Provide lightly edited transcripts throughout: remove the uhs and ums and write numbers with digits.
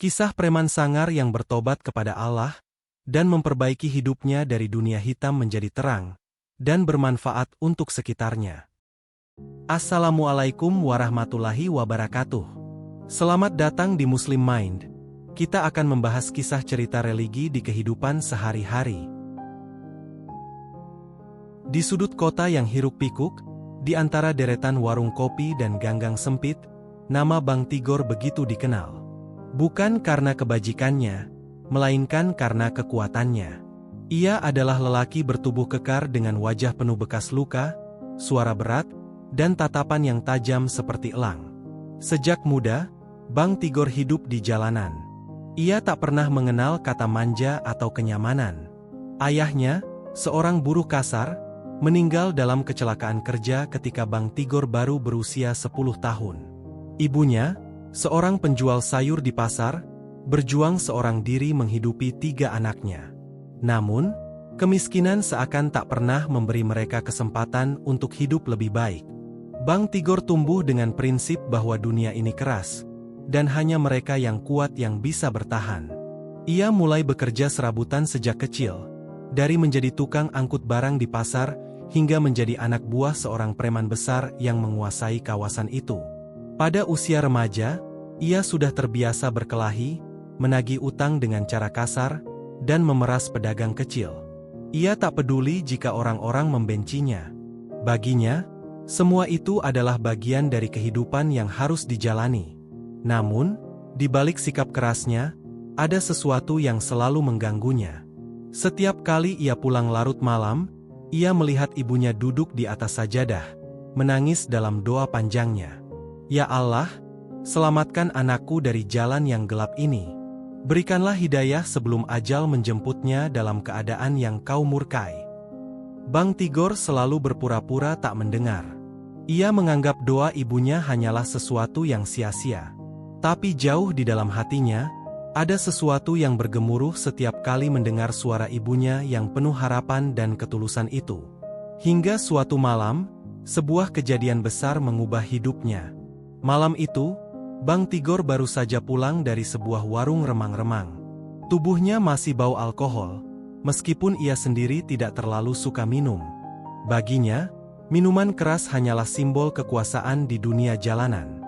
Kisah preman sangar yang bertobat kepada Allah dan memperbaiki hidupnya dari dunia hitam menjadi terang dan bermanfaat untuk sekitarnya. Assalamualaikum warahmatullahi wabarakatuh. Selamat datang di Muslim Mind. Kita akan membahas kisah cerita religi di kehidupan sehari-hari. Di sudut kota yang hiruk-pikuk, di antara deretan warung kopi dan ganggang sempit, nama Bang Tigor begitu dikenal. Bukan karena kebajikannya, melainkan karena kekuatannya. Ia adalah lelaki bertubuh kekar dengan wajah penuh bekas luka, suara berat, dan tatapan yang tajam seperti elang. Sejak muda, Bang Tigor hidup di jalanan. Ia tak pernah mengenal kata manja atau kenyamanan. Ayahnya, seorang buruh kasar, meninggal dalam kecelakaan kerja ketika Bang Tigor baru berusia 10 tahun. Ibunya, seorang penjual sayur di pasar, berjuang seorang diri menghidupi 3 anaknya. Namun, kemiskinan seakan tak pernah memberi mereka kesempatan untuk hidup lebih baik. Bang Tigor tumbuh dengan prinsip bahwa dunia ini keras, dan hanya mereka yang kuat yang bisa bertahan. Ia mulai bekerja serabutan sejak kecil, dari menjadi tukang angkut barang di pasar, hingga menjadi anak buah seorang preman besar yang menguasai kawasan itu. Pada usia remaja, ia sudah terbiasa berkelahi, menagih utang dengan cara kasar, dan memeras pedagang kecil. Ia tak peduli jika orang-orang membencinya. Baginya, semua itu adalah bagian dari kehidupan yang harus dijalani. Namun, di balik sikap kerasnya, ada sesuatu yang selalu mengganggunya. Setiap kali ia pulang larut malam, ia melihat ibunya duduk di atas sajadah, menangis dalam doa panjangnya. Ya Allah, selamatkan anakku dari jalan yang gelap ini. Berikanlah hidayah sebelum ajal menjemputnya dalam keadaan yang Kau murkai. Bang Tigor selalu berpura-pura tak mendengar. Ia menganggap doa ibunya hanyalah sesuatu yang sia-sia. Tapi jauh di dalam hatinya, ada sesuatu yang bergemuruh setiap kali mendengar suara ibunya yang penuh harapan dan ketulusan itu. Hingga suatu malam, sebuah kejadian besar mengubah hidupnya. Malam itu, Bang Tigor baru saja pulang dari sebuah warung remang-remang. Tubuhnya masih bau alkohol, meskipun ia sendiri tidak terlalu suka minum. Baginya, minuman keras hanyalah simbol kekuasaan di dunia jalanan.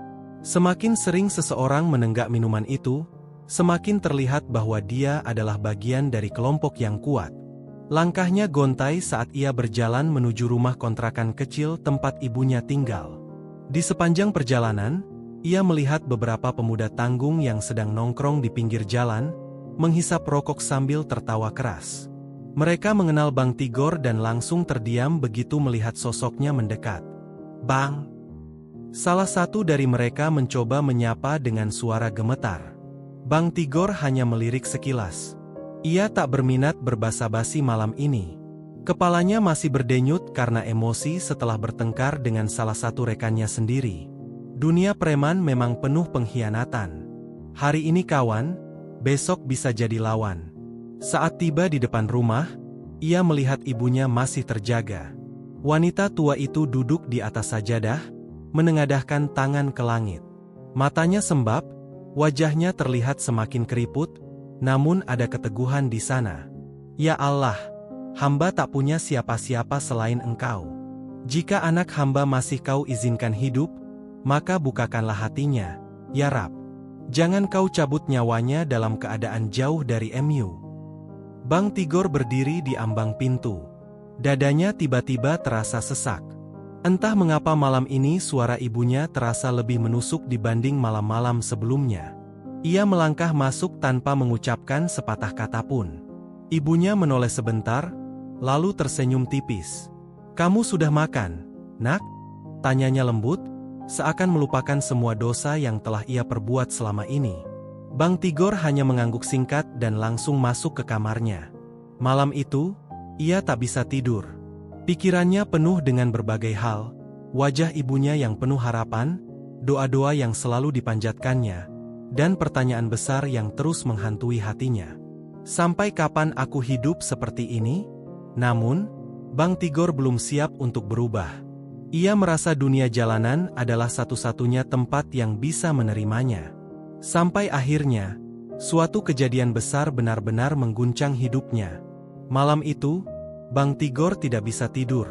Semakin sering seseorang menenggak minuman itu, semakin terlihat bahwa dia adalah bagian dari kelompok yang kuat. Langkahnya gontai saat ia berjalan menuju rumah kontrakan kecil tempat ibunya tinggal. Di sepanjang perjalanan, ia melihat beberapa pemuda tanggung yang sedang nongkrong di pinggir jalan, menghisap rokok sambil tertawa keras. Mereka mengenal Bang Tigor dan langsung terdiam begitu melihat sosoknya mendekat. "Bang!" Salah satu dari mereka mencoba menyapa dengan suara gemetar. Bang Tigor hanya melirik sekilas. Ia tak berminat berbasa-basi malam ini. Kepalanya masih berdenyut karena emosi setelah bertengkar dengan salah satu rekannya sendiri. Dunia preman memang penuh pengkhianatan. Hari ini kawan, besok bisa jadi lawan. Saat tiba di depan rumah, ia melihat ibunya masih terjaga. Wanita tua itu duduk di atas sajadah, menengadahkan tangan ke langit. Matanya sembab, wajahnya terlihat semakin keriput, namun ada keteguhan di sana. "Ya Allah, hamba tak punya siapa-siapa selain Engkau. Jika anak hamba masih Kau izinkan hidup, maka bukakanlah hatinya, ya Rab. Jangan Kau cabut nyawanya dalam keadaan jauh dari MU." Bang Tigor berdiri di ambang pintu. Dadanya tiba-tiba terasa sesak. Entah mengapa malam ini suara ibunya terasa lebih menusuk dibanding malam-malam sebelumnya. Ia melangkah masuk tanpa mengucapkan sepatah kata pun. Ibunya menoleh sebentar, lalu tersenyum tipis. "Kamu sudah makan, Nak?" tanyanya lembut, seakan melupakan semua dosa yang telah ia perbuat selama ini. Bang Tigor hanya mengangguk singkat dan langsung masuk ke kamarnya. Malam itu, ia tak bisa tidur. Pikirannya penuh dengan berbagai hal, wajah ibunya yang penuh harapan, doa-doa yang selalu dipanjatkannya, dan pertanyaan besar yang terus menghantui hatinya. Sampai kapan aku hidup seperti ini? Namun, Bang Tigor belum siap untuk berubah. Ia merasa dunia jalanan adalah satu-satunya tempat yang bisa menerimanya. Sampai akhirnya, Suatu kejadian besar benar-benar mengguncang hidupnya. Malam itu, Bang Tigor tidak bisa tidur.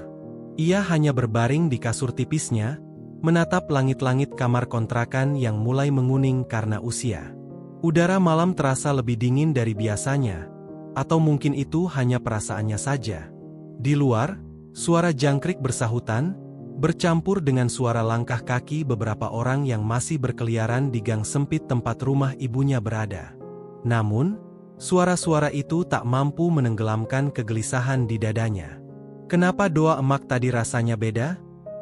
Ia hanya berbaring di kasur tipisnya, menatap langit-langit kamar kontrakan yang mulai menguning karena usia. Udara malam terasa lebih dingin dari biasanya, atau mungkin itu hanya perasaannya saja. Di luar, suara jangkrik bersahutan, bercampur dengan suara langkah kaki beberapa orang yang masih berkeliaran di gang sempit tempat rumah ibunya berada. Namun, suara-suara itu tak mampu menenggelamkan kegelisahan di dadanya. Kenapa doa emak tadi rasanya beda?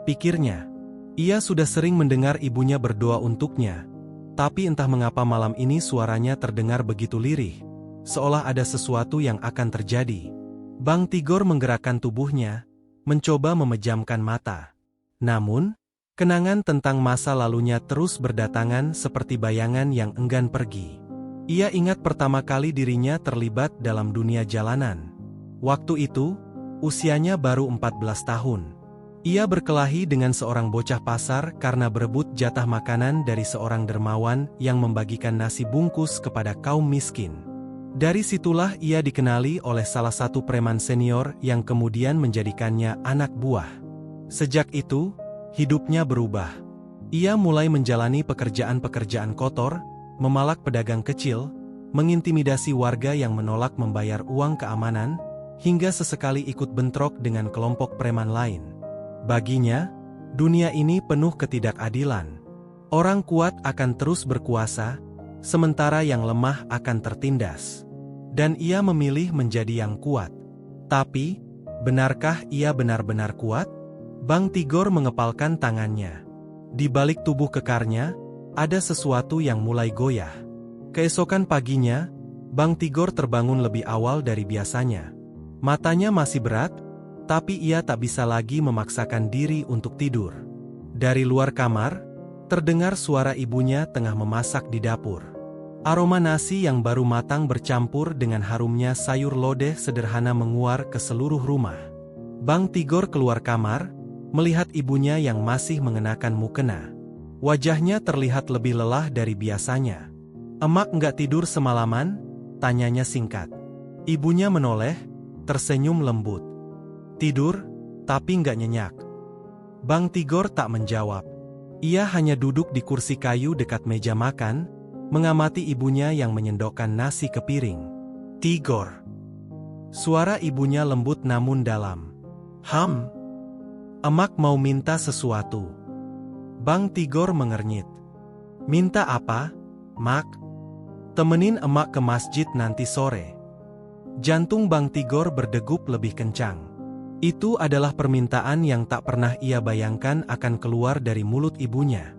Pikirnya. Ia sudah sering mendengar ibunya berdoa untuknya. Tapi entah mengapa malam ini suaranya terdengar begitu lirih, seolah ada sesuatu yang akan terjadi. Bang Tigor menggerakkan tubuhnya, mencoba memejamkan mata. Namun, kenangan tentang masa lalunya terus berdatangan seperti bayangan yang enggan pergi. Ia ingat pertama kali dirinya terlibat dalam dunia jalanan. Waktu itu, usianya baru 14 tahun. Ia berkelahi dengan seorang bocah pasar karena berebut jatah makanan dari seorang dermawan yang membagikan nasi bungkus kepada kaum miskin. Dari situlah ia dikenali oleh salah satu preman senior yang kemudian menjadikannya anak buah. Sejak itu, hidupnya berubah. Ia mulai menjalani pekerjaan-pekerjaan kotor, memalak pedagang kecil, mengintimidasi warga yang menolak membayar uang keamanan, hingga sesekali ikut bentrok dengan kelompok preman lain. Baginya, dunia ini penuh ketidakadilan. Orang kuat akan terus berkuasa, sementara yang lemah akan tertindas. Dan ia memilih menjadi yang kuat. Tapi, benarkah ia benar-benar kuat? Bang Tigor mengepalkan tangannya. Di balik tubuh kekarnya, ada sesuatu yang mulai goyah. Keesokan paginya, Bang Tigor terbangun lebih awal dari biasanya. Matanya masih berat, tapi ia tak bisa lagi memaksakan diri untuk tidur. Dari luar kamar, terdengar suara ibunya tengah memasak di dapur. Aroma nasi yang baru matang bercampur dengan harumnya sayur lodeh sederhana menguar ke seluruh rumah. Bang Tigor keluar kamar, melihat ibunya yang masih mengenakan mukena. Wajahnya terlihat lebih lelah dari biasanya. "Emak nggak tidur semalaman?" tanyanya singkat. Ibunya menoleh, tersenyum lembut. "Tidur, tapi nggak nyenyak." Bang Tigor tak menjawab. Ia hanya duduk di kursi kayu dekat meja makan, mengamati ibunya yang menyendokkan nasi ke piring. "Tigor." Suara ibunya lembut namun dalam. Emak mau minta sesuatu." Bang Tigor mengernyit. "Minta apa, Mak?" "Temenin emak ke masjid nanti sore." Jantung Bang Tigor berdegup lebih kencang. Itu adalah permintaan yang tak pernah ia bayangkan akan keluar dari mulut ibunya.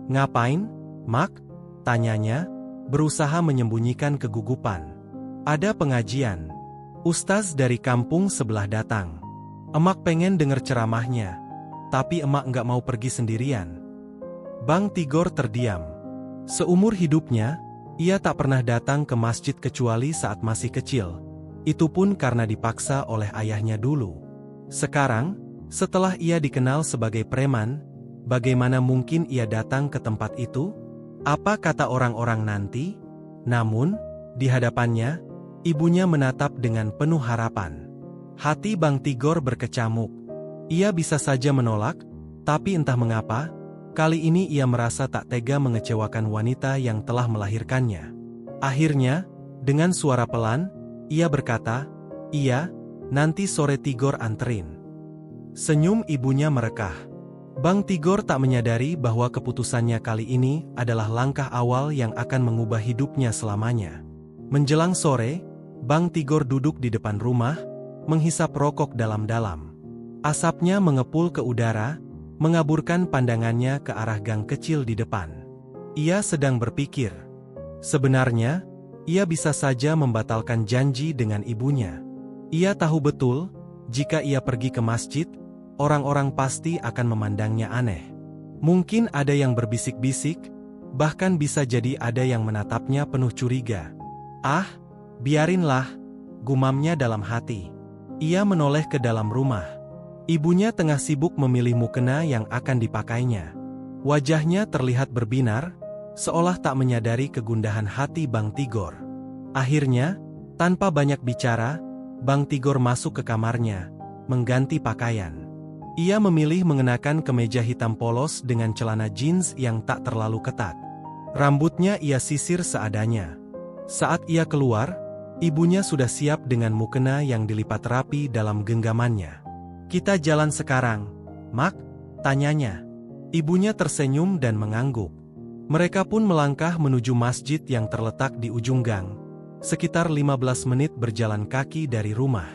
"Ngapain, Mak?" tanyanya, berusaha menyembunyikan kegugupan. "Ada pengajian. Ustaz dari kampung sebelah datang. Emak pengen denger ceramahnya, tapi emak nggak mau pergi sendirian." Bang Tigor terdiam. Seumur hidupnya, ia tak pernah datang ke masjid kecuali saat masih kecil. Itu pun karena dipaksa oleh ayahnya dulu. Sekarang, setelah ia dikenal sebagai preman, bagaimana mungkin ia datang ke tempat itu? Apa kata orang-orang nanti? Namun, di hadapannya, ibunya menatap dengan penuh harapan. Hati Bang Tigor berkecamuk. Ia bisa saja menolak, tapi entah mengapa, kali ini ia merasa tak tega mengecewakan wanita yang telah melahirkannya. Akhirnya, dengan suara pelan, ia berkata, "Iya, nanti sore Tigor anterin." Senyum ibunya merekah. Bang Tigor tak menyadari bahwa keputusannya kali ini adalah langkah awal yang akan mengubah hidupnya selamanya. Menjelang sore, Bang Tigor duduk di depan rumah, menghisap rokok dalam-dalam. Asapnya mengepul ke udara, mengaburkan pandangannya ke arah gang kecil di depan. Ia sedang berpikir. Sebenarnya, ia bisa saja membatalkan janji dengan ibunya. Ia tahu betul, jika ia pergi ke masjid, orang-orang pasti akan memandangnya aneh. Mungkin ada yang berbisik-bisik, bahkan bisa jadi ada yang menatapnya penuh curiga. "Ah, biarinlah," gumamnya dalam hati. Ia menoleh ke dalam rumah. Ibunya tengah sibuk memilih mukena yang akan dipakainya. Wajahnya terlihat berbinar, seolah tak menyadari kegundahan hati Bang Tigor. Akhirnya, tanpa banyak bicara, Bang Tigor masuk ke kamarnya, mengganti pakaian. Ia memilih mengenakan kemeja hitam polos dengan celana jeans yang tak terlalu ketat. Rambutnya ia sisir seadanya. Saat ia keluar, ibunya sudah siap dengan mukena yang dilipat rapi dalam genggamannya. "Kita jalan sekarang, Mak?" tanyanya. Ibunya tersenyum dan mengangguk. Mereka pun melangkah menuju masjid yang terletak di ujung gang, sekitar 15 menit berjalan kaki dari rumah.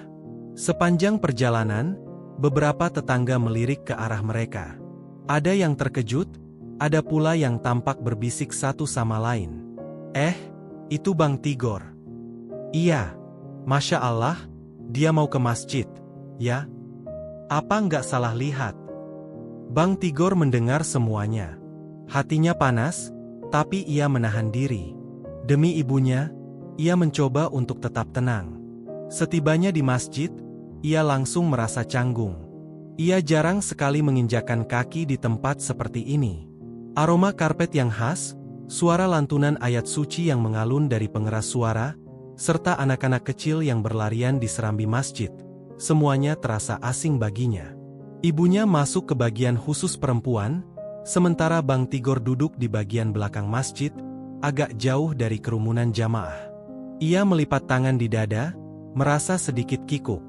Sepanjang perjalanan, beberapa tetangga melirik ke arah mereka. Ada yang terkejut, ada pula yang tampak berbisik satu sama lain. Itu Bang Tigor." "Iya, Masya Allah, dia mau ke masjid, ya? Apa nggak salah lihat?" Bang Tigor mendengar semuanya. Hatinya panas, tapi ia menahan diri. Demi ibunya, ia mencoba untuk tetap tenang. Setibanya di masjid, ia langsung merasa canggung. Ia jarang sekali menginjakkan kaki di tempat seperti ini. Aroma karpet yang khas, suara lantunan ayat suci yang mengalun dari pengeras suara, serta anak-anak kecil yang berlarian di serambi masjid, semuanya terasa asing baginya. Ibunya masuk ke bagian khusus perempuan, sementara Bang Tigor duduk di bagian belakang masjid, agak jauh dari kerumunan jamaah. Ia melipat tangan di dada, merasa sedikit kikuk.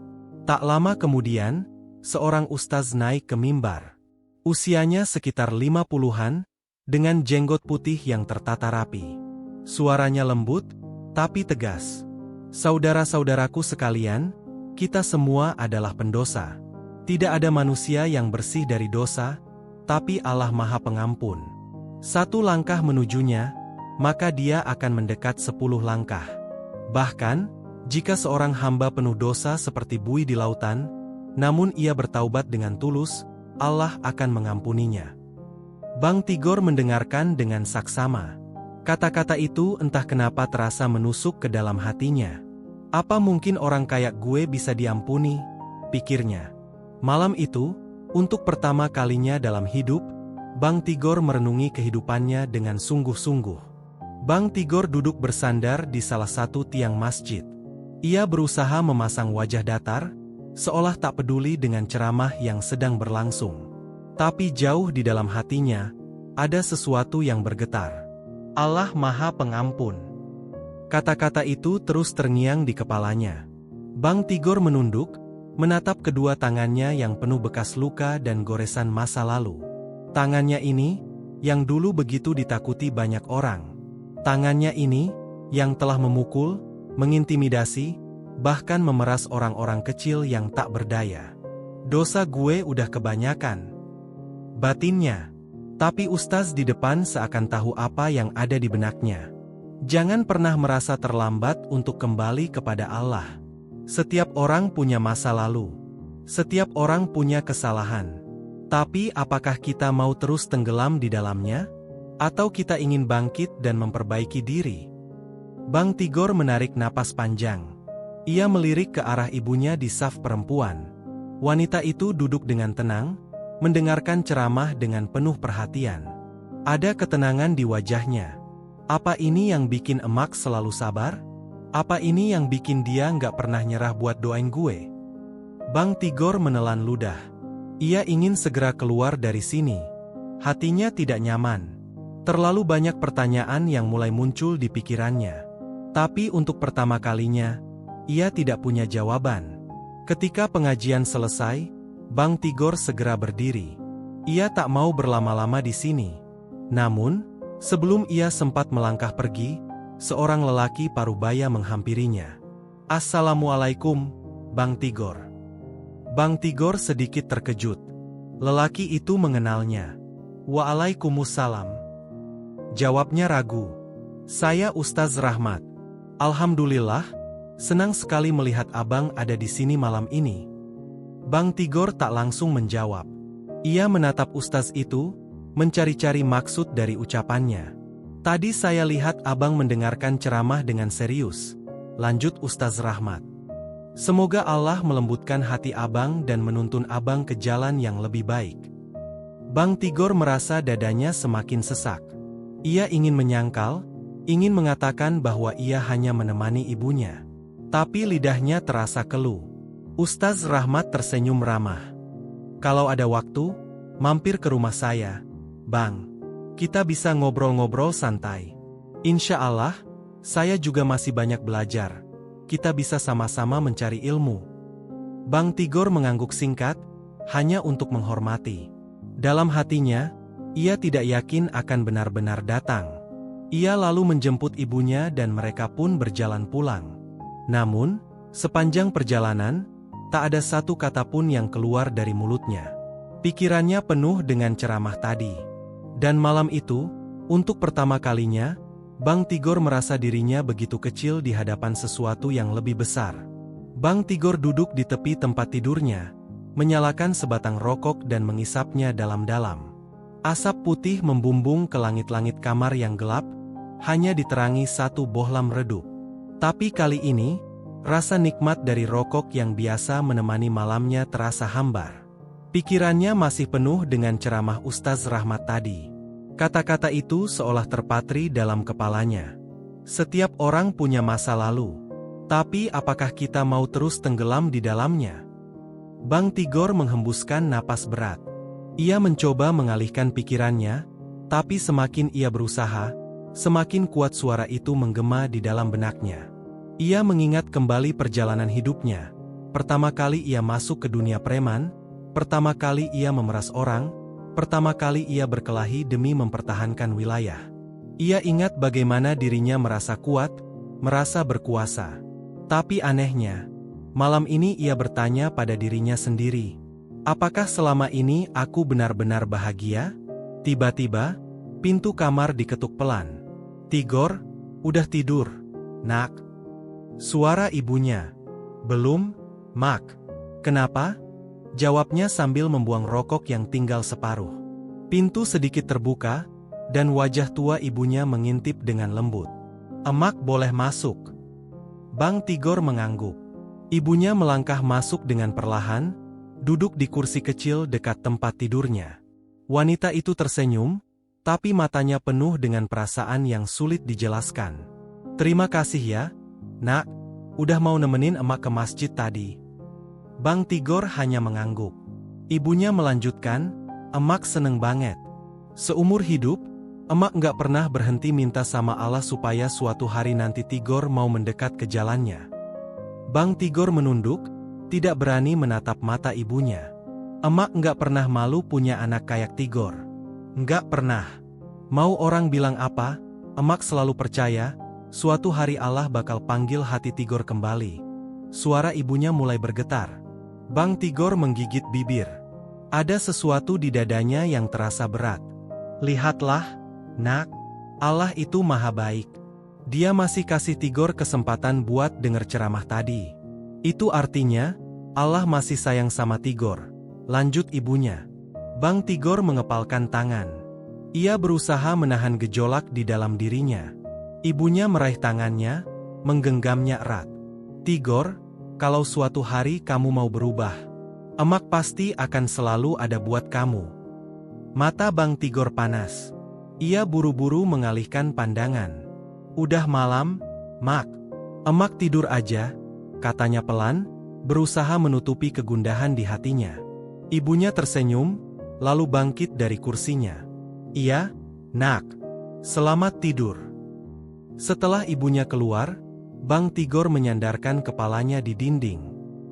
Tak lama kemudian, seorang ustaz naik ke mimbar. Usianya sekitar 50-an, dengan jenggot putih yang tertata rapi. Suaranya lembut, tapi tegas. "Saudara-saudaraku sekalian, kita semua adalah pendosa. Tidak ada manusia yang bersih dari dosa, tapi Allah Maha Pengampun. Satu langkah menujunya, maka dia akan mendekat 10 langkah. Bahkan, jika seorang hamba penuh dosa seperti buih di lautan, namun ia bertaubat dengan tulus, Allah akan mengampuninya." Bang Tigor mendengarkan dengan saksama. Kata-kata itu entah kenapa terasa menusuk ke dalam hatinya. "Apa mungkin orang kayak gue bisa diampuni?" pikirnya. Malam itu, untuk pertama kalinya dalam hidup, Bang Tigor merenungi kehidupannya dengan sungguh-sungguh. Bang Tigor duduk bersandar di salah satu tiang masjid. Ia berusaha memasang wajah datar, seolah tak peduli dengan ceramah yang sedang berlangsung. Tapi jauh di dalam hatinya, ada sesuatu yang bergetar. Allah Maha Pengampun. Kata-kata itu terus terngiang di kepalanya. Bang Tigor menunduk, menatap kedua tangannya yang penuh bekas luka dan goresan masa lalu. Tangannya ini, yang dulu begitu ditakuti banyak orang. Tangannya ini, yang telah memukul, mengintimidasi, bahkan memeras orang-orang kecil yang tak berdaya. "Dosa gue udah kebanyakan," batinnya. Tapi ustaz di depan seakan tahu apa yang ada di benaknya. "Jangan pernah merasa terlambat untuk kembali kepada Allah. Setiap orang punya masa lalu. Setiap orang punya kesalahan. Tapi apakah kita mau terus tenggelam di dalamnya? Atau kita ingin bangkit dan memperbaiki diri?" Bang Tigor menarik napas panjang. Ia melirik ke arah ibunya di saf perempuan. Wanita itu duduk dengan tenang, mendengarkan ceramah dengan penuh perhatian. Ada ketenangan di wajahnya. Apa ini yang bikin emak selalu sabar? Apa ini yang bikin dia nggak pernah nyerah buat doain gue? Bang Tigor menelan ludah. Ia ingin segera keluar dari sini. Hatinya tidak nyaman. Terlalu banyak pertanyaan yang mulai muncul di pikirannya. Tapi untuk pertama kalinya, ia tidak punya jawaban. Ketika pengajian selesai, Bang Tigor segera berdiri. Ia tak mau berlama-lama di sini. Namun, sebelum ia sempat melangkah pergi, seorang lelaki parubaya menghampirinya. "Assalamualaikum, Bang Tigor." Bang Tigor sedikit terkejut. Lelaki itu mengenalnya. "Waalaikumsalam," jawabnya ragu. "Saya Ustaz Rahmat. Alhamdulillah, senang sekali melihat abang ada di sini malam ini." Bang Tigor tak langsung menjawab. Ia menatap ustaz itu, mencari-cari maksud dari ucapannya. "Tadi saya lihat abang mendengarkan ceramah dengan serius," lanjut Ustaz Rahmat. "Semoga Allah melembutkan hati abang dan menuntun abang ke jalan yang lebih baik." Bang Tigor merasa dadanya semakin sesak. Ia ingin menyangkal, ingin mengatakan bahwa ia hanya menemani ibunya. Tapi lidahnya terasa keluh. Ustaz Rahmat tersenyum ramah. "Kalau ada waktu, mampir ke rumah saya, Bang. Kita bisa ngobrol-ngobrol santai. Insya Allah, saya juga masih banyak belajar. Kita bisa sama-sama mencari ilmu." Bang Tigor mengangguk singkat, hanya untuk menghormati. Dalam hatinya, ia tidak yakin akan benar-benar datang. Ia lalu menjemput ibunya dan mereka pun berjalan pulang. Namun, sepanjang perjalanan, tak ada satu kata pun yang keluar dari mulutnya. Pikirannya penuh dengan ceramah tadi. Dan malam itu, untuk pertama kalinya, Bang Tigor merasa dirinya begitu kecil di hadapan sesuatu yang lebih besar. Bang Tigor duduk di tepi tempat tidurnya, menyalakan sebatang rokok dan mengisapnya dalam-dalam. Asap putih membumbung ke langit-langit kamar yang gelap, hanya diterangi satu bohlam redup. Tapi kali ini, rasa nikmat dari rokok yang biasa menemani malamnya terasa hambar. Pikirannya masih penuh dengan ceramah Ustaz Rahmat tadi. Kata-kata itu seolah terpatri dalam kepalanya. Setiap orang punya masa lalu. Tapi apakah kita mau terus tenggelam di dalamnya? Bang Tigor menghembuskan napas berat. Ia mencoba mengalihkan pikirannya, tapi semakin ia berusaha, semakin kuat suara itu menggema di dalam benaknya. Ia mengingat kembali perjalanan hidupnya. Pertama kali ia masuk ke dunia preman, pertama kali ia memeras orang, pertama kali ia berkelahi demi mempertahankan wilayah. Ia ingat bagaimana dirinya merasa kuat, merasa berkuasa. Tapi anehnya, malam ini ia bertanya pada dirinya sendiri, apakah selama ini aku benar-benar bahagia? Tiba-tiba, pintu kamar diketuk pelan. "Tigor, udah tidur, Nak?" Suara ibunya. "Belum, Mak." "Kenapa?" jawabnya sambil membuang rokok yang tinggal separuh. Pintu sedikit terbuka, dan wajah tua ibunya mengintip dengan lembut. "Emak boleh masuk?" Bang Tigor mengangguk. Ibunya melangkah masuk dengan perlahan, duduk di kursi kecil dekat tempat tidurnya. Wanita itu tersenyum, tapi matanya penuh dengan perasaan yang sulit dijelaskan. "Terima kasih ya, Nak, udah mau nemenin emak ke masjid tadi." Bang Tigor hanya mengangguk. Ibunya melanjutkan, "Emak seneng banget. Seumur hidup, emak nggak pernah berhenti minta sama Allah supaya suatu hari nanti Tigor mau mendekat ke jalannya." Bang Tigor menunduk, tidak berani menatap mata ibunya. "Emak nggak pernah malu punya anak kayak Tigor." "Nggak pernah. Mau orang bilang apa, emak selalu percaya, suatu hari Allah bakal panggil hati Tigor kembali." Suara ibunya mulai bergetar. Bang Tigor menggigit bibir. Ada sesuatu di dadanya yang terasa berat. "Lihatlah, Nak, Allah itu maha baik. Dia masih kasih Tigor kesempatan buat dengar ceramah tadi. Itu artinya, Allah masih sayang sama Tigor," lanjut ibunya. Bang Tigor mengepalkan tangan. Ia berusaha menahan gejolak di dalam dirinya. Ibunya meraih tangannya, menggenggamnya erat. "Tigor, kalau suatu hari kamu mau berubah, emak pasti akan selalu ada buat kamu." Mata Bang Tigor panas. Ia buru-buru mengalihkan pandangan. "Udah malam, Mak. Emak tidur aja," katanya pelan, berusaha menutupi kegundahan di hatinya. Ibunya tersenyum, lalu bangkit dari kursinya. "Iya, Nak. Selamat tidur." Setelah ibunya keluar, Bang Tigor menyandarkan kepalanya di dinding.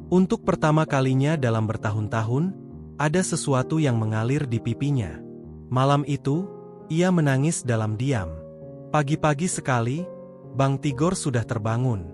Untuk pertama kalinya dalam bertahun-tahun, ada sesuatu yang mengalir di pipinya. Malam itu, ia menangis dalam diam. Pagi-pagi sekali, Bang Tigor sudah terbangun.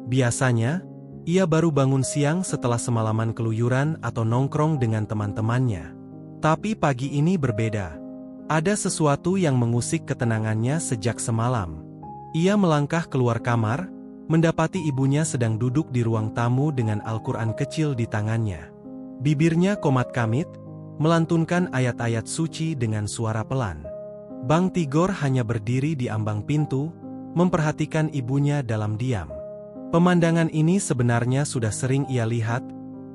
Biasanya, ia baru bangun siang setelah semalaman keluyuran atau nongkrong dengan teman-temannya. Tapi pagi ini berbeda. Ada sesuatu yang mengusik ketenangannya sejak semalam. Ia melangkah keluar kamar, mendapati ibunya sedang duduk di ruang tamu dengan Al-Quran kecil di tangannya. Bibirnya komat kamit, melantunkan ayat-ayat suci dengan suara pelan. Bang Tigor hanya berdiri di ambang pintu, memperhatikan ibunya dalam diam. Pemandangan ini sebenarnya sudah sering ia lihat,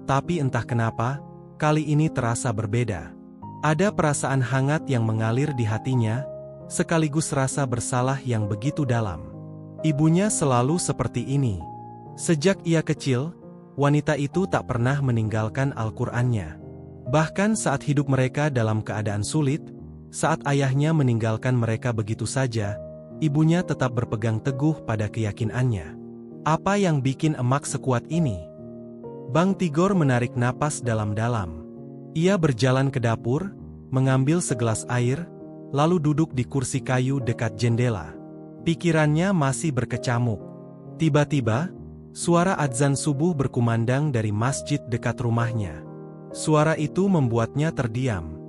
tapi entah kenapa, kali ini terasa berbeda. Ada perasaan hangat yang mengalir di hatinya, sekaligus rasa bersalah yang begitu dalam. Ibunya selalu seperti ini. Sejak ia kecil, wanita itu tak pernah meninggalkan Al-Qur'annya. Bahkan saat hidup mereka dalam keadaan sulit, saat ayahnya meninggalkan mereka begitu saja, ibunya tetap berpegang teguh pada keyakinannya. Apa yang bikin emak sekuat ini? Bang Tigor menarik napas dalam-dalam. Ia berjalan ke dapur, mengambil segelas air, lalu duduk di kursi kayu dekat jendela. Pikirannya masih berkecamuk. Tiba-tiba, suara adzan subuh berkumandang dari masjid dekat rumahnya. Suara itu membuatnya terdiam.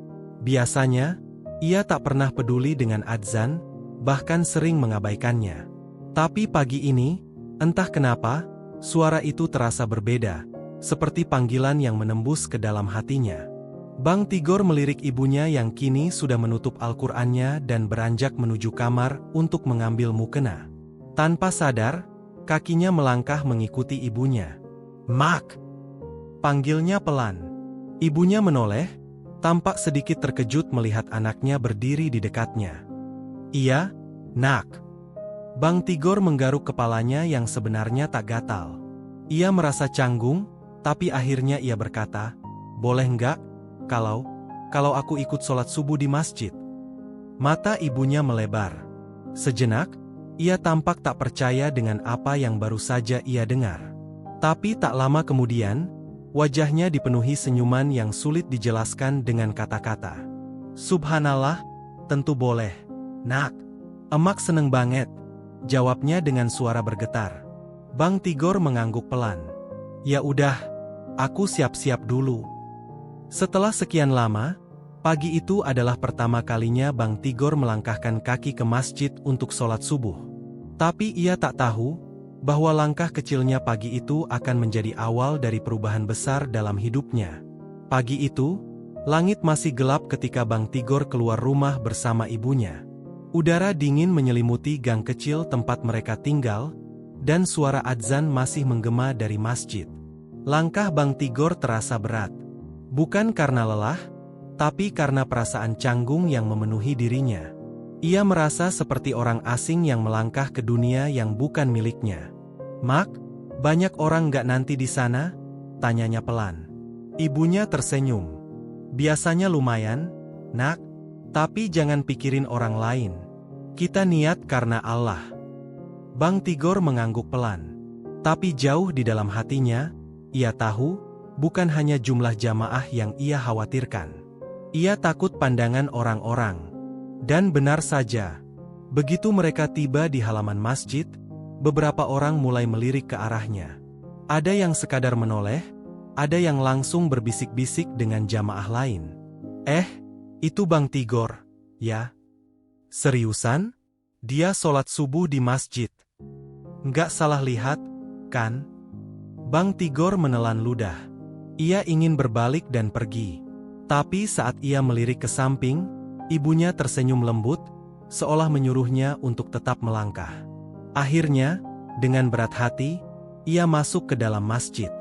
Biasanya, ia tak pernah peduli dengan adzan, bahkan sering mengabaikannya. Tapi pagi ini, entah kenapa, suara itu terasa berbeda, seperti panggilan yang menembus ke dalam hatinya. Bang Tigor melirik ibunya yang kini sudah menutup Al-Qur'annya dan beranjak menuju kamar untuk mengambil mukena. Tanpa sadar, kakinya melangkah mengikuti ibunya. "Mak!" panggilnya pelan. Ibunya menoleh, tampak sedikit terkejut melihat anaknya berdiri di dekatnya. "Iya, Nak." Bang Tigor menggaruk kepalanya yang sebenarnya tak gatal. Ia merasa canggung, tapi akhirnya ia berkata, "Boleh enggak? Kalau aku ikut sholat subuh di masjid?" Mata ibunya melebar. Sejenak, ia tampak tak percaya dengan apa yang baru saja ia dengar. Tapi tak lama kemudian, wajahnya dipenuhi senyuman yang sulit dijelaskan dengan kata-kata. "Subhanallah, tentu boleh, Nak. Emak seneng banget," jawabnya dengan suara bergetar. Bang Tigor mengangguk pelan. "Ya udah, aku siap-siap dulu." Setelah sekian lama, pagi itu adalah pertama kalinya Bang Tigor melangkahkan kaki ke masjid untuk sholat subuh. Tapi ia tak tahu bahwa langkah kecilnya pagi itu akan menjadi awal dari perubahan besar dalam hidupnya. Pagi itu, langit masih gelap ketika Bang Tigor keluar rumah bersama ibunya. Udara dingin menyelimuti gang kecil tempat mereka tinggal, dan suara adzan masih menggema dari masjid. Langkah Bang Tigor terasa berat. Bukan karena lelah, tapi karena perasaan canggung yang memenuhi dirinya. Ia merasa seperti orang asing yang melangkah ke dunia yang bukan miliknya. "Mak, banyak orang nggak nanti di sana?" tanyanya pelan. Ibunya tersenyum. "Biasanya lumayan, Nak, tapi jangan pikirin orang lain. Kita niat karena Allah." Bang Tigor mengangguk pelan. Tapi jauh di dalam hatinya, ia tahu, bukan hanya jumlah jamaah yang ia khawatirkan. Ia takut pandangan orang-orang. Dan benar saja, begitu mereka tiba di halaman masjid, beberapa orang mulai melirik ke arahnya. Ada yang sekadar menoleh, ada yang langsung berbisik-bisik dengan jamaah lain. Itu Bang Tigor, ya? Seriusan? Dia sholat subuh di masjid. Nggak salah lihat, kan?" Bang Tigor menelan ludah. Ia ingin berbalik dan pergi. Tapi saat ia melirik ke samping, ibunya tersenyum lembut, seolah menyuruhnya untuk tetap melangkah. Akhirnya, dengan berat hati, ia masuk ke dalam masjid.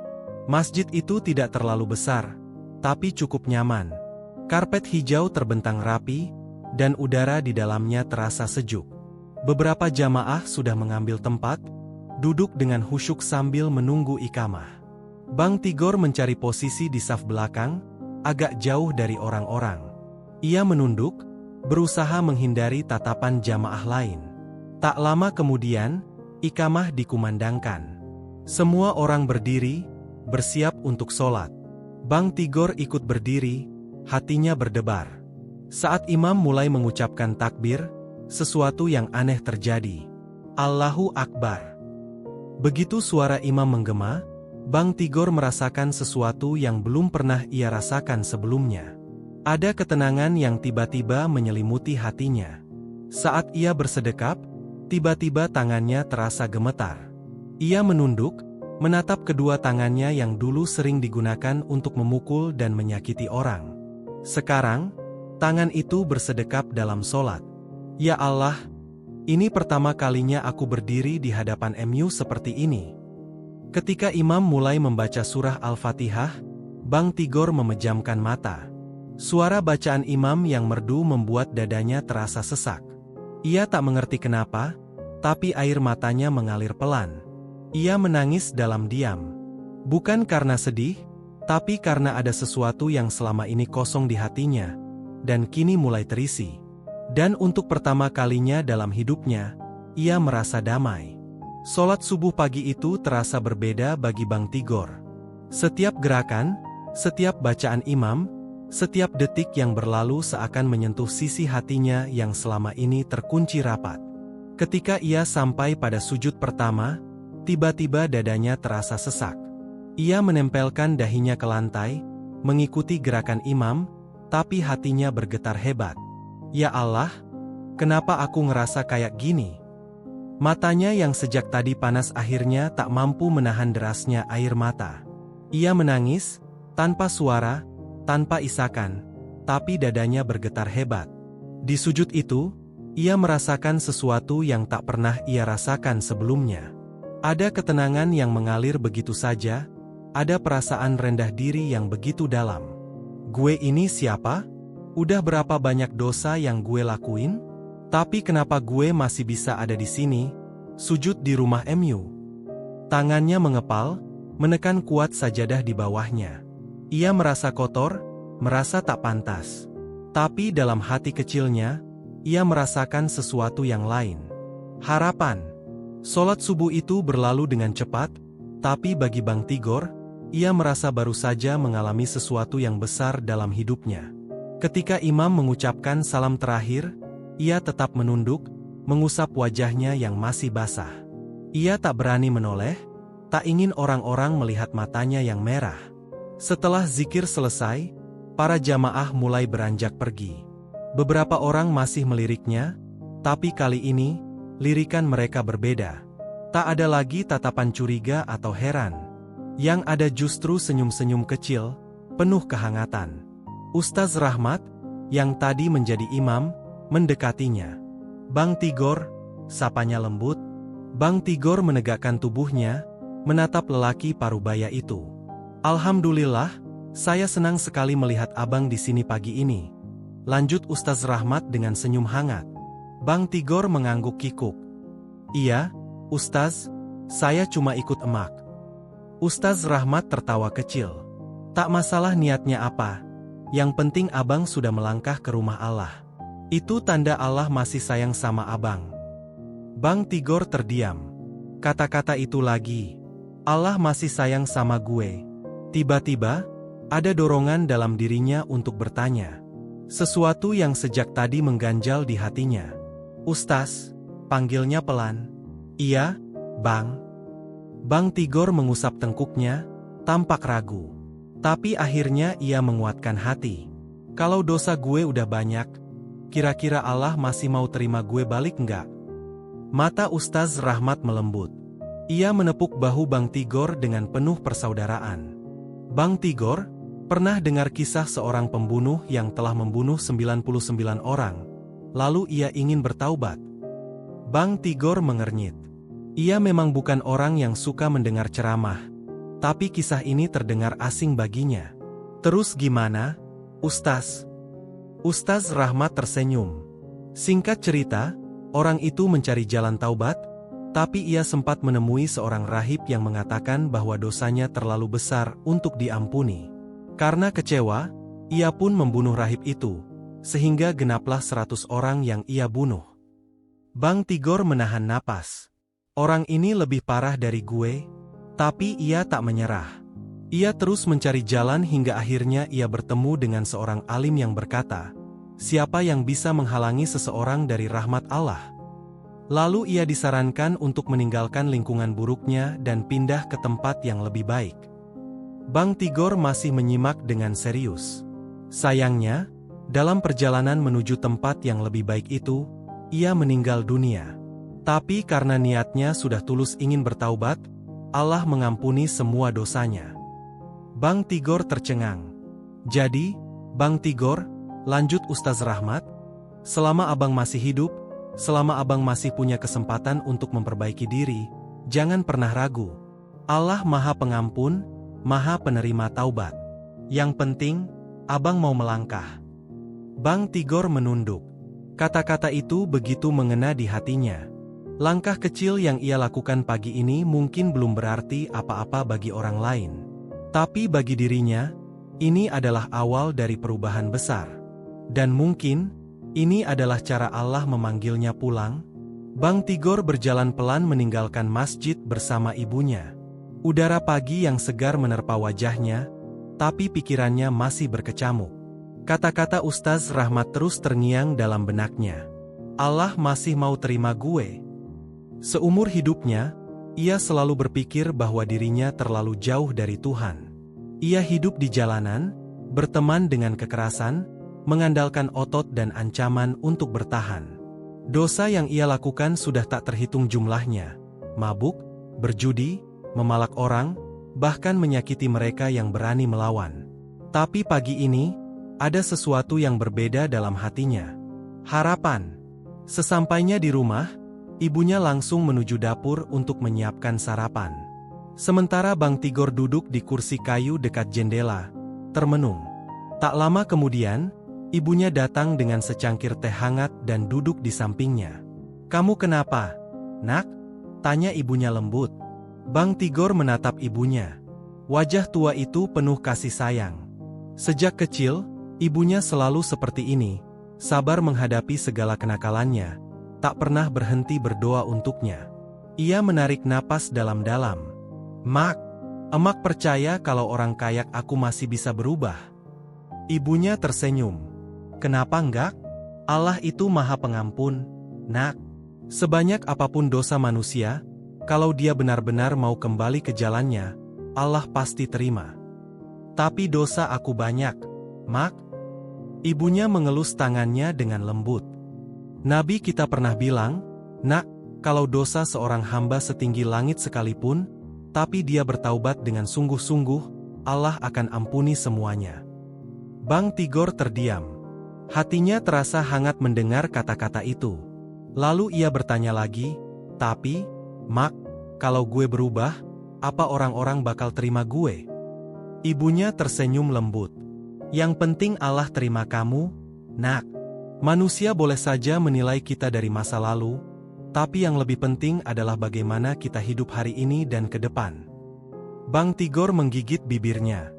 Masjid itu tidak terlalu besar, tapi cukup nyaman. Karpet hijau terbentang rapi, dan udara di dalamnya terasa sejuk. Beberapa jamaah sudah mengambil tempat, duduk dengan khusyuk sambil menunggu iqamah. Bang Tigor mencari posisi di saf belakang, agak jauh dari orang-orang. Ia menunduk, berusaha menghindari tatapan jamaah lain. Tak lama kemudian, iqamah dikumandangkan. Semua orang berdiri, bersiap untuk sholat. Bang Tigor ikut berdiri, hatinya berdebar. Saat imam mulai mengucapkan takbir, sesuatu yang aneh terjadi. "Allahu Akbar." Begitu suara imam menggema, Bang Tigor merasakan sesuatu yang belum pernah ia rasakan sebelumnya. Ada ketenangan yang tiba-tiba menyelimuti hatinya. Saat ia bersedekap, tiba-tiba tangannya terasa gemetar. Ia menunduk, menatap kedua tangannya yang dulu sering digunakan untuk memukul dan menyakiti orang. Sekarang, tangan itu bersedekap dalam sholat. "Ya Allah, ini pertama kalinya aku berdiri di hadapan MU seperti ini." Ketika imam mulai membaca surah Al-Fatihah, Bang Tigor memejamkan mata. Suara bacaan imam yang merdu membuat dadanya terasa sesak. Ia tak mengerti kenapa, tapi air matanya mengalir pelan. Ia menangis dalam diam. Bukan karena sedih, tapi karena ada sesuatu yang selama ini kosong di hatinya, dan kini mulai terisi. Dan untuk pertama kalinya dalam hidupnya, ia merasa damai. Sholat subuh pagi itu terasa berbeda bagi Bang Tigor. Setiap gerakan, setiap bacaan imam, setiap detik yang berlalu seakan menyentuh sisi hatinya yang selama ini terkunci rapat. Ketika ia sampai pada sujud pertama, tiba-tiba dadanya terasa sesak. Ia menempelkan dahinya ke lantai, mengikuti gerakan imam, tapi hatinya bergetar hebat. Ya Allah, kenapa aku ngerasa kayak gini? Matanya yang sejak tadi panas akhirnya tak mampu menahan derasnya air mata. Ia menangis, tanpa suara, tanpa isakan, tapi dadanya bergetar hebat. Di sujud itu, ia merasakan sesuatu yang tak pernah ia rasakan sebelumnya. Ada ketenangan yang mengalir begitu saja, ada perasaan rendah diri yang begitu dalam. Gue ini siapa? Udah berapa banyak dosa yang gue lakuin? Tapi kenapa gue masih bisa ada di sini, sujud di rumah MU? Tangannya mengepal, menekan kuat sajadah di bawahnya. Ia merasa kotor, merasa tak pantas. Tapi dalam hati kecilnya, ia merasakan sesuatu yang lain. Harapan. Sholat subuh itu berlalu dengan cepat, tapi bagi Bang Tigor, ia merasa baru saja mengalami sesuatu yang besar dalam hidupnya. Ketika imam mengucapkan salam terakhir, ia tetap menunduk, mengusap wajahnya yang masih basah. Ia tak berani menoleh, tak ingin orang-orang melihat matanya yang merah. Setelah zikir selesai, para jamaah mulai beranjak pergi. Beberapa orang masih meliriknya, tapi kali ini, lirikan mereka berbeda. Tak ada lagi tatapan curiga atau heran. Yang ada justru senyum-senyum kecil, penuh kehangatan. Ustaz Rahmat, yang tadi menjadi imam, mendekatinya. Bang Tigor, sapanya lembut. Bang Tigor menegakkan tubuhnya, menatap lelaki parubaya itu. Alhamdulillah, saya senang sekali melihat abang di sini pagi ini. Lanjut Ustaz Rahmat dengan senyum hangat. Bang Tigor mengangguk kikuk. Iya, Ustaz, saya cuma ikut emak. Ustaz Rahmat tertawa kecil. Tak masalah niatnya apa, yang penting abang sudah melangkah ke rumah Allah. Itu tanda Allah masih sayang sama abang. Bang Tigor terdiam. Kata-kata itu lagi. Allah masih sayang sama gue. Tiba-tiba, ada dorongan dalam dirinya untuk bertanya. Sesuatu yang sejak tadi mengganjal di hatinya. Ustaz, panggilnya pelan. Iya, Bang. Bang Tigor mengusap tengkuknya, tampak ragu. Tapi akhirnya ia menguatkan hati. Kalau dosa gue udah banyak, kira-kira Allah masih mau terima gue balik enggak? Mata Ustaz Rahmat melembut. Ia menepuk bahu Bang Tigor dengan penuh persaudaraan. Bang Tigor, pernah dengar kisah seorang pembunuh yang telah membunuh 99 orang, lalu ia ingin bertaubat? Bang Tigor mengernyit. Ia memang bukan orang yang suka mendengar ceramah, tapi kisah ini terdengar asing baginya. Terus gimana, Ustaz? Ustaz Rahmat tersenyum. Singkat cerita, orang itu mencari jalan taubat, tapi ia sempat menemui seorang rahib yang mengatakan bahwa dosanya terlalu besar untuk diampuni. Karena kecewa, ia pun membunuh rahib itu, sehingga genaplah 100 orang yang ia bunuh. Bang Tigor menahan napas. Orang ini lebih parah dari gue, tapi ia tak menyerah. Ia terus mencari jalan hingga akhirnya ia bertemu dengan seorang alim yang berkata, siapa yang bisa menghalangi seseorang dari rahmat Allah? Lalu ia disarankan untuk meninggalkan lingkungan buruknya dan pindah ke tempat yang lebih baik. Bang Tigor masih menyimak dengan serius. Sayangnya, dalam perjalanan menuju tempat yang lebih baik itu, ia meninggal dunia. Tapi karena niatnya sudah tulus ingin bertaubat, Allah mengampuni semua dosanya. Bang Tigor tercengang. Jadi, Bang Tigor, lanjut Ustaz Rahmat, selama abang masih hidup, selama abang masih punya kesempatan untuk memperbaiki diri, jangan pernah ragu. Allah Maha Pengampun, Maha Penerima Taubat. Yang penting, abang mau melangkah. Bang Tigor menunduk. Kata-kata itu begitu mengena di hatinya. Langkah kecil yang ia lakukan pagi ini mungkin belum berarti apa-apa bagi orang lain. Tapi bagi dirinya, ini adalah awal dari perubahan besar. Dan mungkin, ini adalah cara Allah memanggilnya pulang. Bang Tigor berjalan pelan meninggalkan masjid bersama ibunya. Udara pagi yang segar menerpa wajahnya, tapi pikirannya masih berkecamuk. Kata-kata Ustaz Rahmat terus terngiang dalam benaknya. Allah masih mau terima gue. Seumur hidupnya, ia selalu berpikir bahwa dirinya terlalu jauh dari Tuhan. Ia hidup di jalanan, berteman dengan kekerasan, mengandalkan otot dan ancaman untuk bertahan. Dosa yang ia lakukan sudah tak terhitung jumlahnya. Mabuk, berjudi, memalak orang, bahkan menyakiti mereka yang berani melawan. Tapi pagi ini, ada sesuatu yang berbeda dalam hatinya. Harapan. Sesampainya di rumah, ibunya langsung menuju dapur untuk menyiapkan sarapan. Sementara Bang Tigor duduk di kursi kayu dekat jendela, termenung. Tak lama kemudian, ibunya datang dengan secangkir teh hangat dan duduk di sampingnya. "Kamu kenapa, Nak?" tanya ibunya lembut. Bang Tigor menatap ibunya. Wajah tua itu penuh kasih sayang. Sejak kecil, ibunya selalu seperti ini, sabar menghadapi segala kenakalannya, tak pernah berhenti berdoa untuknya. Ia menarik napas dalam-dalam. "Mak, emak percaya kalau orang kayak aku masih bisa berubah?" Ibunya tersenyum. "Kenapa enggak? Allah itu Maha Pengampun, Nak. Sebanyak apapun dosa manusia, kalau dia benar-benar mau kembali ke jalannya, Allah pasti terima. Tapi dosa aku banyak, Mak." Ibunya mengelus tangannya dengan lembut. Nabi kita pernah bilang, "Nak, kalau dosa seorang hamba setinggi langit sekalipun, tapi dia bertaubat dengan sungguh-sungguh, Allah akan ampuni semuanya." Bang Tigor terdiam. Hatinya terasa hangat mendengar kata-kata itu. Lalu ia bertanya lagi, "Tapi, Mak, kalau gue berubah, apa orang-orang bakal terima gue?" Ibunya tersenyum lembut. "Yang penting Allah terima kamu, Nak. Manusia boleh saja menilai kita dari masa lalu, tapi yang lebih penting adalah bagaimana kita hidup hari ini dan ke depan." Bang Tigor menggigit bibirnya.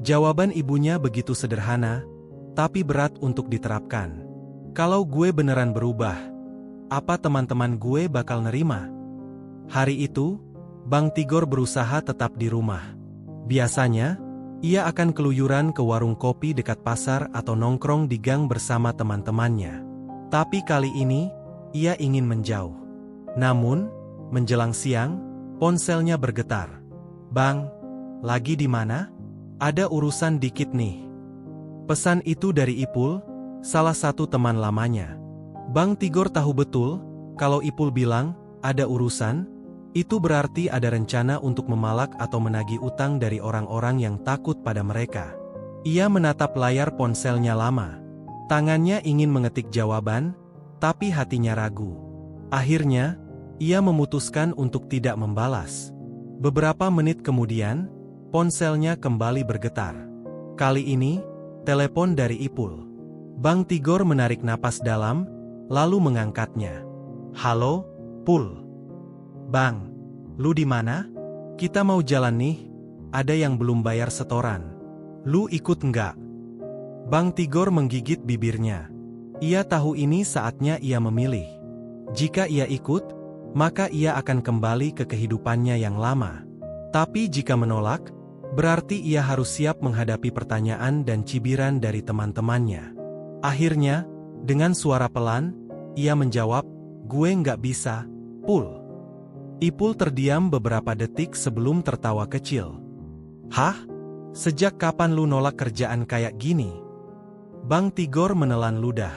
Jawaban ibunya begitu sederhana, tapi berat untuk diterapkan. "Kalau gue beneran berubah, apa teman-teman gue bakal nerima?" Hari itu, Bang Tigor berusaha tetap di rumah. Biasanya, ia akan keluyuran ke warung kopi dekat pasar atau nongkrong di gang bersama teman-temannya. Tapi kali ini, ia ingin menjauh. Namun, menjelang siang, ponselnya bergetar. "Bang, lagi di mana? Ada urusan dikit nih." Pesan itu dari Ipul, salah satu teman lamanya. Bang Tigor tahu betul, kalau Ipul bilang, ada urusan, itu berarti ada rencana untuk memalak atau menagih utang dari orang-orang yang takut pada mereka. Ia menatap layar ponselnya lama. Tangannya ingin mengetik jawaban, tapi hatinya ragu. Akhirnya, ia memutuskan untuk tidak membalas. Beberapa menit kemudian, ponselnya kembali bergetar. Kali ini, telepon dari Ipul. Bang Tigor menarik napas dalam, lalu mengangkatnya. "Halo, Pul. Bang, lu di mana? Kita mau jalan nih, ada yang belum bayar setoran. Lu ikut nggak?" Bang Tigor menggigit bibirnya. Ia tahu ini saatnya ia memilih. Jika ia ikut, maka ia akan kembali ke kehidupannya yang lama. Tapi jika menolak, berarti ia harus siap menghadapi pertanyaan dan cibiran dari teman-temannya. Akhirnya, dengan suara pelan, ia menjawab, "Gue nggak bisa, Pul." Ipul terdiam beberapa detik sebelum tertawa kecil. "Hah? Sejak kapan lu nolak kerjaan kayak gini?" Bang Tigor menelan ludah.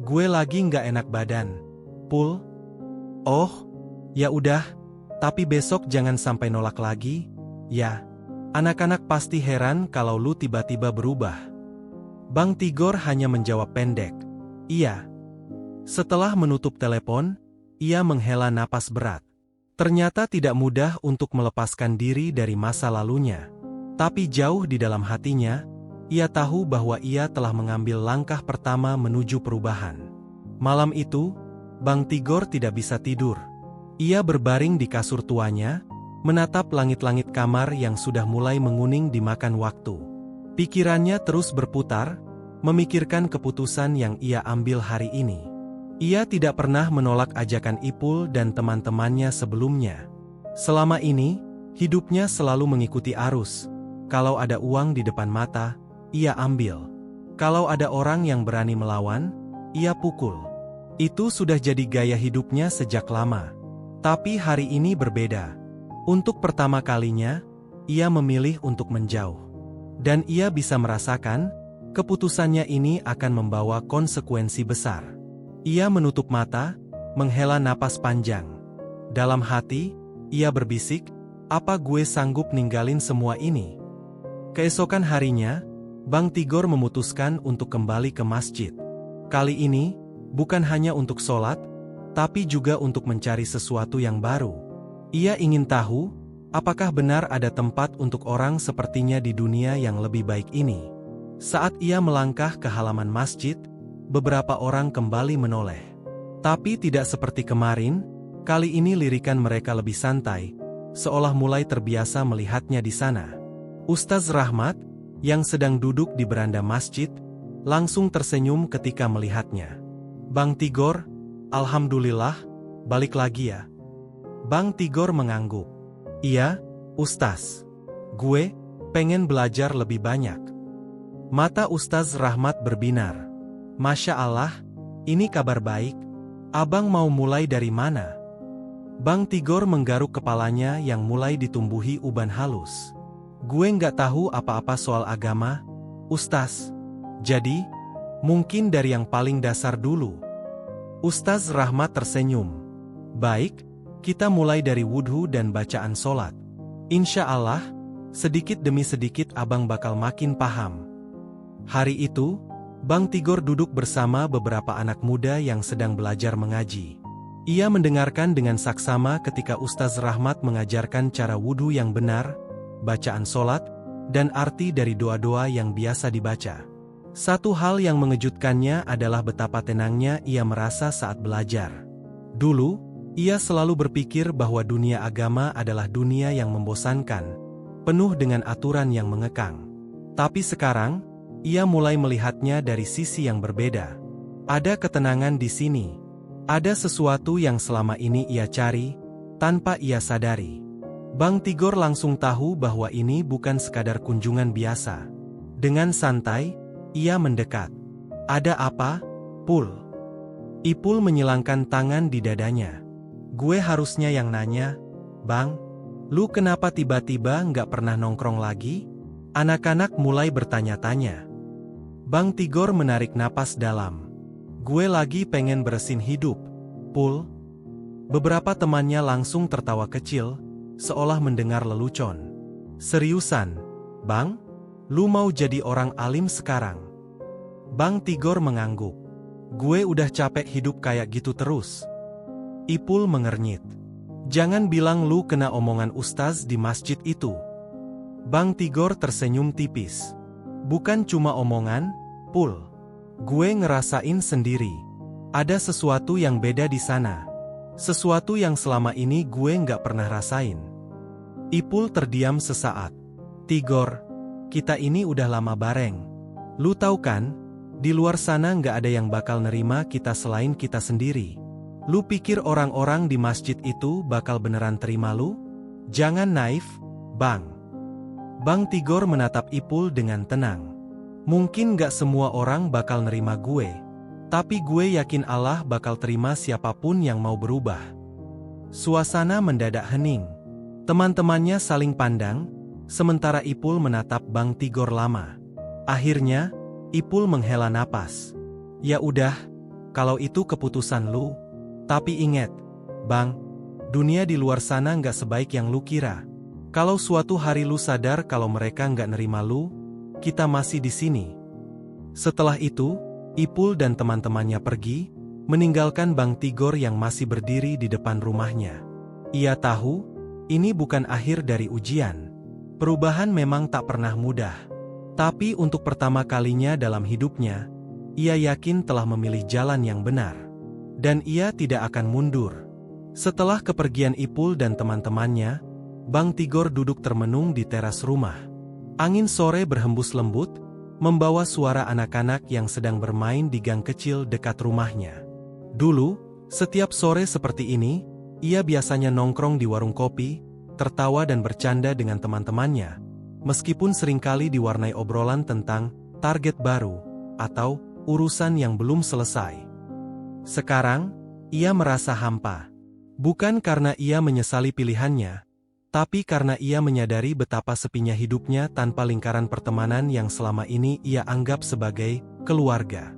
"Gue lagi nggak enak badan, Pul." "Oh, ya udah, tapi besok jangan sampai nolak lagi, ya. Anak-anak pasti heran kalau lu tiba-tiba berubah." Bang Tigor hanya menjawab pendek, "Iya." Setelah menutup telepon, ia menghela napas berat. Ternyata tidak mudah untuk melepaskan diri dari masa lalunya. Tapi jauh di dalam hatinya, ia tahu bahwa ia telah mengambil langkah pertama menuju perubahan. Malam itu, Bang Tigor tidak bisa tidur. Ia berbaring di kasur tuanya, menatap langit-langit kamar yang sudah mulai menguning dimakan waktu. Pikirannya terus berputar, memikirkan keputusan yang ia ambil hari ini. Ia tidak pernah menolak ajakan Ipul dan teman-temannya sebelumnya. Selama ini, hidupnya selalu mengikuti arus. Kalau ada uang di depan mata, ia ambil. Kalau ada orang yang berani melawan, ia pukul. Itu sudah jadi gaya hidupnya sejak lama. Tapi hari ini berbeda. Untuk pertama kalinya, ia memilih untuk menjauh. Dan ia bisa merasakan, keputusannya ini akan membawa konsekuensi besar. Ia menutup mata, menghela napas panjang. Dalam hati, ia berbisik, "Apa gue sanggup ninggalin semua ini?" Keesokan harinya, Bang Tigor memutuskan untuk kembali ke masjid. Kali ini, bukan hanya untuk sholat, tapi juga untuk mencari sesuatu yang baru. Ia ingin tahu, apakah benar ada tempat untuk orang sepertinya di dunia yang lebih baik ini. Saat ia melangkah ke halaman masjid, beberapa orang kembali menoleh. Tapi tidak seperti kemarin, kali ini lirikan mereka lebih santai, seolah mulai terbiasa melihatnya di sana. Ustaz Rahmat, yang sedang duduk di beranda masjid, langsung tersenyum ketika melihatnya. "Bang Tigor, alhamdulillah, balik lagi ya." Bang Tigor mengangguk. "Iya, Ustaz. Gue pengen belajar lebih banyak." Mata Ustaz Rahmat berbinar. "Masya Allah, ini kabar baik. Abang mau mulai dari mana?" Bang Tigor menggaruk kepalanya yang mulai ditumbuhi uban halus. "Gue nggak tahu apa-apa soal agama, Ustaz. Jadi, mungkin dari yang paling dasar dulu." Ustaz Rahmat tersenyum. "Baik, kita mulai dari wudhu dan bacaan sholat. Insya Allah, sedikit demi sedikit abang bakal makin paham." Hari itu, Bang Tigor duduk bersama beberapa anak muda yang sedang belajar mengaji. Ia mendengarkan dengan saksama ketika Ustaz Rahmat mengajarkan cara wudhu yang benar, bacaan sholat, dan arti dari doa-doa yang biasa dibaca. Satu hal yang mengejutkannya adalah betapa tenangnya ia merasa saat belajar. Dulu, ia selalu berpikir bahwa dunia agama adalah dunia yang membosankan, penuh dengan aturan yang mengekang. Tapi sekarang, ia mulai melihatnya dari sisi yang berbeda. Ada ketenangan di sini. Ada sesuatu yang selama ini ia cari, tanpa ia sadari. Bang Tigor langsung tahu bahwa ini bukan sekadar kunjungan biasa. Dengan santai, ia mendekat. "Ada apa, Pul?" Ipul menyilangkan tangan di dadanya. "Gue harusnya yang nanya, Bang. Lu kenapa tiba-tiba nggak pernah nongkrong lagi?" Anak-anak mulai bertanya-tanya. Bang Tigor menarik napas dalam. "Gue lagi pengen beresin hidup, Pul." Beberapa temannya langsung tertawa kecil, seolah mendengar lelucon. "Seriusan, Bang? Lu mau jadi orang alim sekarang?" Bang Tigor mengangguk. "Gue udah capek hidup kayak gitu terus." Ipul mengernyit. "Jangan bilang lu kena omongan ustaz di masjid itu." Bang Tigor tersenyum tipis. "Bukan cuma omongan, Pul. Gue ngerasain sendiri. Ada sesuatu yang beda di sana. Sesuatu yang selama ini gue nggak pernah rasain." Ipul terdiam sesaat. "Tigor, kita ini udah lama bareng. Lu tahu kan, di luar sana nggak ada yang bakal nerima kita selain kita sendiri. Lu pikir orang-orang di masjid itu bakal beneran terima lu? Jangan naif, Bang." Bang Tigor menatap Ipul dengan tenang. "Mungkin gak semua orang bakal nerima gue, tapi gue yakin Allah bakal terima siapapun yang mau berubah." Suasana mendadak hening. Teman-temannya saling pandang, sementara Ipul menatap Bang Tigor lama. Akhirnya, Ipul menghela napas. "Ya udah, kalau itu keputusan lu. Tapi ingat, Bang, dunia di luar sana gak sebaik yang lu kira. Kalau suatu hari lu sadar kalau mereka nggak nerima lu, kita masih di sini." Setelah itu, Ipul dan teman-temannya pergi, meninggalkan Bang Tigor yang masih berdiri di depan rumahnya. Ia tahu, ini bukan akhir dari ujian. Perubahan memang tak pernah mudah. Tapi untuk pertama kalinya dalam hidupnya, ia yakin telah memilih jalan yang benar. Dan ia tidak akan mundur. Setelah kepergian Ipul dan teman-temannya, Bang Tigor duduk termenung di teras rumah. Angin sore berhembus lembut, membawa suara anak-anak yang sedang bermain di gang kecil dekat rumahnya. Dulu, setiap sore seperti ini, ia biasanya nongkrong di warung kopi, tertawa dan bercanda dengan teman-temannya, meskipun seringkali diwarnai obrolan tentang target baru atau urusan yang belum selesai. Sekarang, ia merasa hampa. Bukan karena ia menyesali pilihannya, tapi karena ia menyadari betapa sepinya hidupnya tanpa lingkaran pertemanan yang selama ini ia anggap sebagai keluarga.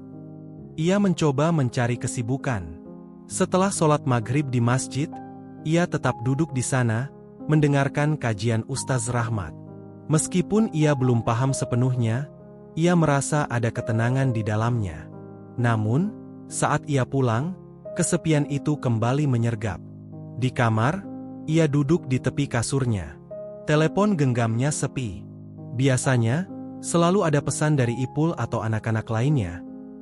Ia mencoba mencari kesibukan. Setelah sholat maghrib di masjid, ia tetap duduk di sana, mendengarkan kajian Ustaz Rahmat. Meskipun ia belum paham sepenuhnya, ia merasa ada ketenangan di dalamnya. Namun, saat ia pulang, kesepian itu kembali menyergap. Di kamar, ia duduk di tepi kasurnya. Telepon genggamnya sepi. Biasanya, selalu ada pesan dari Ipul atau anak-anak lainnya.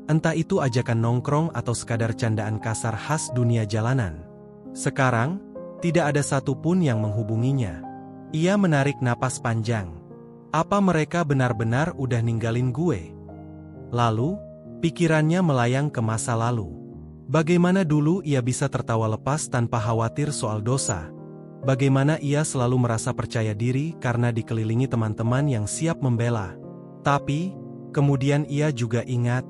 Entah itu ajakan nongkrong atau sekadar candaan kasar khas dunia jalanan. Sekarang, tidak ada satupun yang menghubunginya. Ia menarik napas panjang. Apa mereka benar-benar udah ninggalin gue? Lalu, pikirannya melayang ke masa lalu. Bagaimana dulu ia bisa tertawa lepas tanpa khawatir soal dosa? Bagaimana ia selalu merasa percaya diri karena dikelilingi teman-teman yang siap membela? Tapi, kemudian ia juga ingat,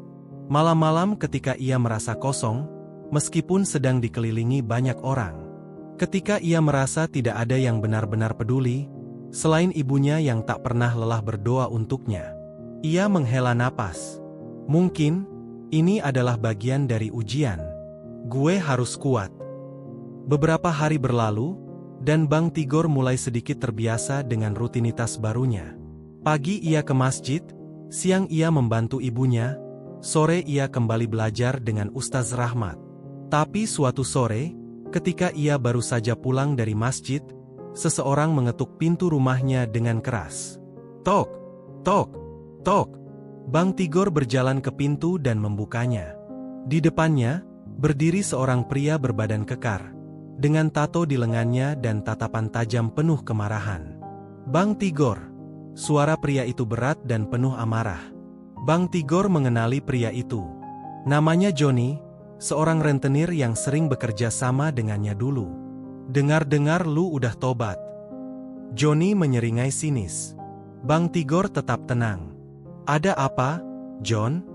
malam-malam ketika ia merasa kosong, meskipun sedang dikelilingi banyak orang. Ketika ia merasa tidak ada yang benar-benar peduli, selain ibunya yang tak pernah lelah berdoa untuknya. Ia menghela napas. Mungkin, ini adalah bagian dari ujian. Gue harus kuat. Beberapa hari berlalu, dan Bang Tigor mulai sedikit terbiasa dengan rutinitas barunya. Pagi ia ke masjid, siang ia membantu ibunya, sore ia kembali belajar dengan Ustaz Rahmat. Tapi suatu sore, ketika ia baru saja pulang dari masjid, seseorang mengetuk pintu rumahnya dengan keras. Tok, tok, tok. Bang Tigor berjalan ke pintu dan membukanya. Di depannya, berdiri seorang pria berbadan kekar, dengan tato di lengannya dan tatapan tajam penuh kemarahan. Bang Tigor. Suara pria itu berat dan penuh amarah. Bang Tigor mengenali pria itu. Namanya Johnny, seorang rentenir yang sering bekerja sama dengannya dulu. Dengar-dengar lu udah tobat. Johnny menyeringai sinis. Bang Tigor tetap tenang. Ada apa, John?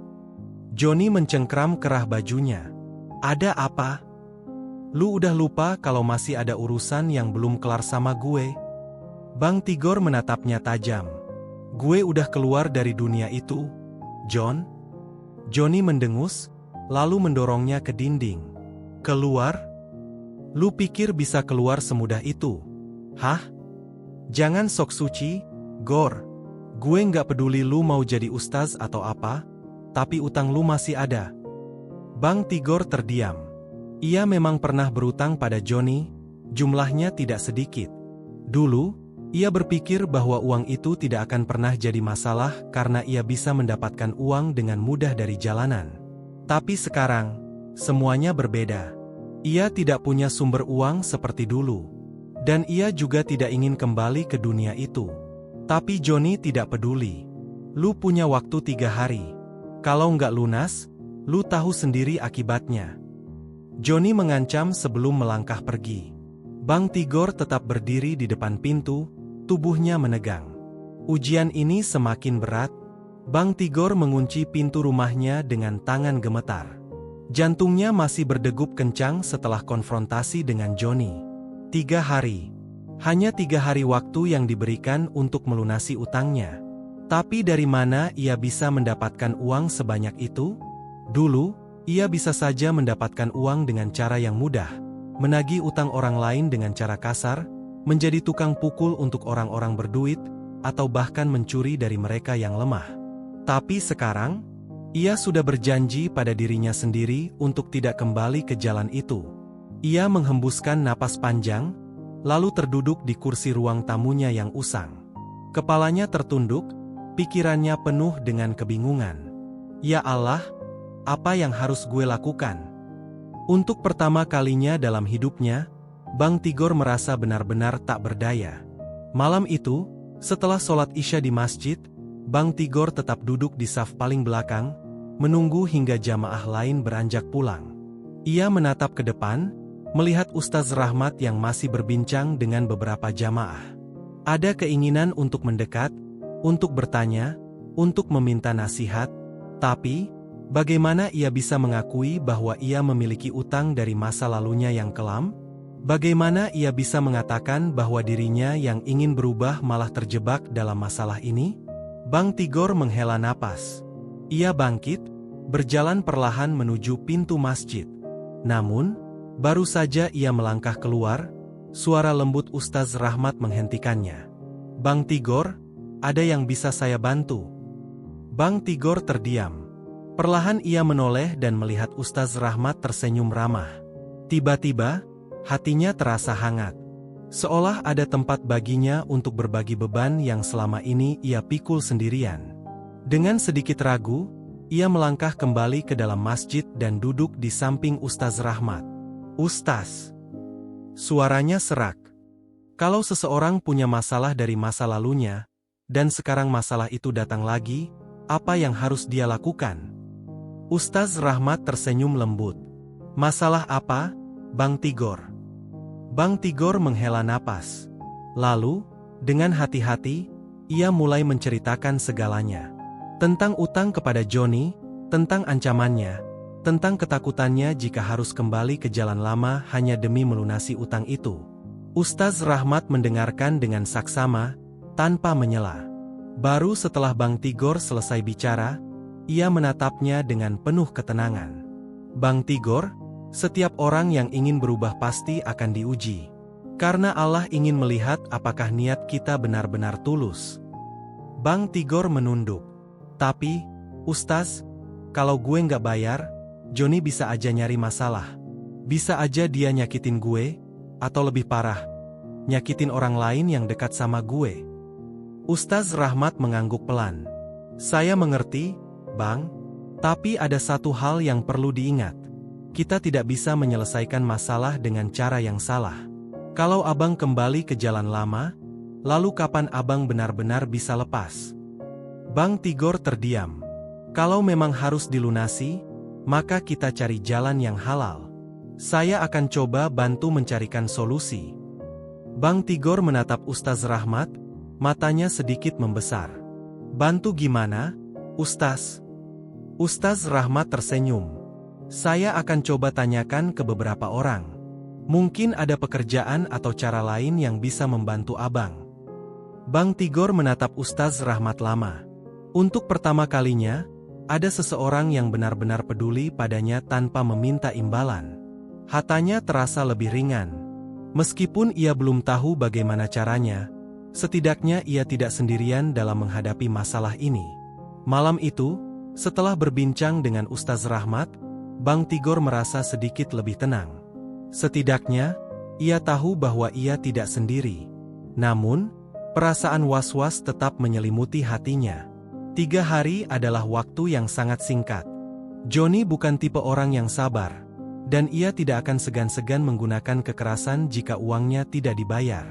Johnny mencengkram kerah bajunya. Ada apa? Lu udah lupa kalau masih ada urusan yang belum kelar sama gue? Bang Tigor menatapnya tajam. Gue udah keluar dari dunia itu, John? Johnny mendengus, lalu mendorongnya ke dinding. Keluar? Lu pikir bisa keluar semudah itu? Hah? Jangan sok suci, Gor. Gue nggak peduli lu mau jadi ustaz atau apa, tapi utang lu masih ada. Bang Tigor terdiam. Ia memang pernah berutang pada Johnny, jumlahnya tidak sedikit. Dulu, ia berpikir bahwa uang itu tidak akan pernah jadi masalah karena ia bisa mendapatkan uang dengan mudah dari jalanan. Tapi sekarang, semuanya berbeda. Ia tidak punya sumber uang seperti dulu. Dan ia juga tidak ingin kembali ke dunia itu. Tapi Johnny tidak peduli. Lu punya waktu 3 hari. Kalau nggak lunas, lu tahu sendiri akibatnya. Johnny mengancam sebelum melangkah pergi. Bang Tigor tetap berdiri di depan pintu, tubuhnya menegang. Ujian ini semakin berat. Bang Tigor mengunci pintu rumahnya dengan tangan gemetar. Jantungnya masih berdegup kencang setelah konfrontasi dengan Johnny. 3 hari. Hanya 3 hari waktu yang diberikan untuk melunasi utangnya. Tapi dari mana ia bisa mendapatkan uang sebanyak itu? Dulu, ia bisa saja mendapatkan uang dengan cara yang mudah. Menagih utang orang lain dengan cara kasar, menjadi tukang pukul untuk orang-orang berduit, atau bahkan mencuri dari mereka yang lemah. Tapi sekarang, ia sudah berjanji pada dirinya sendiri untuk tidak kembali ke jalan itu. Ia menghembuskan napas panjang, lalu terduduk di kursi ruang tamunya yang usang. Kepalanya tertunduk, pikirannya penuh dengan kebingungan. Ya Allah, apa yang harus gue lakukan? Untuk pertama kalinya dalam hidupnya, Bang Tigor merasa benar-benar tak berdaya. Malam itu, setelah sholat Isya di masjid, Bang Tigor tetap duduk di saf paling belakang, menunggu hingga jamaah lain beranjak pulang. Ia menatap ke depan, melihat Ustaz Rahmat yang masih berbincang dengan beberapa jamaah. Ada keinginan untuk mendekat, untuk bertanya, untuk meminta nasihat, tapi bagaimana ia bisa mengakui bahwa ia memiliki utang dari masa lalunya yang kelam? Bagaimana ia bisa mengatakan bahwa dirinya yang ingin berubah malah terjebak dalam masalah ini? Bang Tigor menghela napas. Ia bangkit, berjalan perlahan menuju pintu masjid. Namun, baru saja ia melangkah keluar, suara lembut Ustaz Rahmat menghentikannya. "Bang Tigor, ada yang bisa saya bantu?" Bang Tigor terdiam. Perlahan ia menoleh dan melihat Ustaz Rahmat tersenyum ramah. Tiba-tiba, hatinya terasa hangat. Seolah ada tempat baginya untuk berbagi beban yang selama ini ia pikul sendirian. Dengan sedikit ragu, ia melangkah kembali ke dalam masjid dan duduk di samping Ustaz Rahmat. "Ustaz." Suaranya serak. Kalau seseorang punya masalah dari masa lalunya, dan sekarang masalah itu datang lagi, apa yang harus dia lakukan? Ustaz Rahmat tersenyum lembut. "Masalah apa, Bang Tigor?" Bang Tigor menghela napas. Lalu, dengan hati-hati, ia mulai menceritakan segalanya. Tentang utang kepada Joni, tentang ancamannya, tentang ketakutannya jika harus kembali ke jalan lama hanya demi melunasi utang itu. Ustaz Rahmat mendengarkan dengan saksama, tanpa menyela. Baru setelah Bang Tigor selesai bicara, ia menatapnya dengan penuh ketenangan. "Bang Tigor, setiap orang yang ingin berubah pasti akan diuji. Karena Allah ingin melihat apakah niat kita benar-benar tulus." Bang Tigor menunduk. "Tapi, Ustaz, kalau gue nggak bayar, Joni bisa aja nyari masalah. Bisa aja dia nyakitin gue, atau lebih parah, nyakitin orang lain yang dekat sama gue." Ustaz Rahmat mengangguk pelan. "Saya mengerti, Bang. Tapi ada satu hal yang perlu diingat. Kita tidak bisa menyelesaikan masalah dengan cara yang salah. Kalau abang kembali ke jalan lama, lalu kapan abang benar-benar bisa lepas?" Bang Tigor terdiam. "Kalau memang harus dilunasi, maka kita cari jalan yang halal. Saya akan coba bantu mencarikan solusi." Bang Tigor menatap Ustaz Rahmat, matanya sedikit membesar. "Bantu gimana, Ustaz?" Ustaz Rahmat tersenyum. "Saya akan coba tanyakan ke beberapa orang. Mungkin ada pekerjaan atau cara lain yang bisa membantu abang." Bang Tigor menatap Ustaz Rahmat lama. Untuk pertama kalinya, ada seseorang yang benar-benar peduli padanya tanpa meminta imbalan. Hatanya terasa lebih ringan. Meskipun ia belum tahu bagaimana caranya, setidaknya ia tidak sendirian dalam menghadapi masalah ini. Malam itu, setelah berbincang dengan Ustaz Rahmat, Bang Tigor merasa sedikit lebih tenang. Setidaknya, ia tahu bahwa ia tidak sendiri. Namun, perasaan was-was tetap menyelimuti hatinya. 3 hari adalah waktu yang sangat singkat. Joni bukan tipe orang yang sabar, dan ia tidak akan segan-segan menggunakan kekerasan jika uangnya tidak dibayar.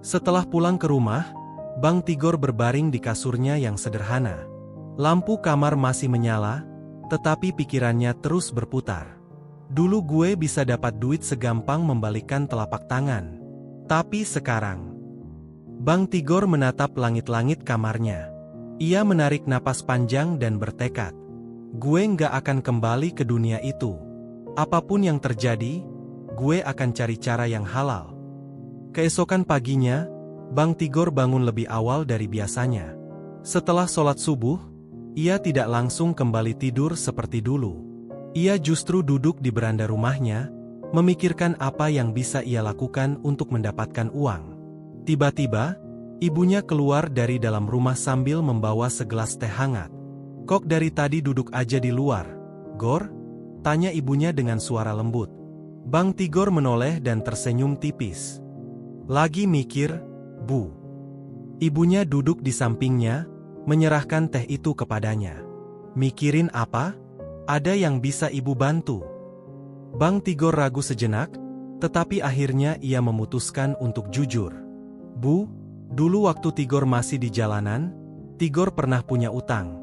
Setelah pulang ke rumah, Bang Tigor berbaring di kasurnya yang sederhana. Lampu kamar masih menyala, tetapi pikirannya terus berputar. "Dulu gue bisa dapat duit segampang membalikkan telapak tangan. Tapi sekarang..." Bang Tigor menatap langit-langit kamarnya. Ia menarik napas panjang dan bertekad. "Gue nggak akan kembali ke dunia itu. Apapun yang terjadi, gue akan cari cara yang halal." Keesokan paginya, Bang Tigor bangun lebih awal dari biasanya. Setelah sholat subuh, ia tidak langsung kembali tidur seperti dulu. Ia justru duduk di beranda rumahnya, memikirkan apa yang bisa ia lakukan untuk mendapatkan uang. Tiba-tiba, ibunya keluar dari dalam rumah sambil membawa segelas teh hangat. "Kok dari tadi duduk aja di luar, Gor?" tanya ibunya dengan suara lembut. Bang Tigor menoleh dan tersenyum tipis. "Lagi mikir, Bu." Ibunya duduk di sampingnya, menyerahkan teh itu kepadanya. "Mikirin apa? Ada yang bisa ibu bantu?" Bang Tigor ragu sejenak, tetapi akhirnya ia memutuskan untuk jujur. Bu, dulu waktu Tigor masih di jalanan, Tigor pernah punya utang.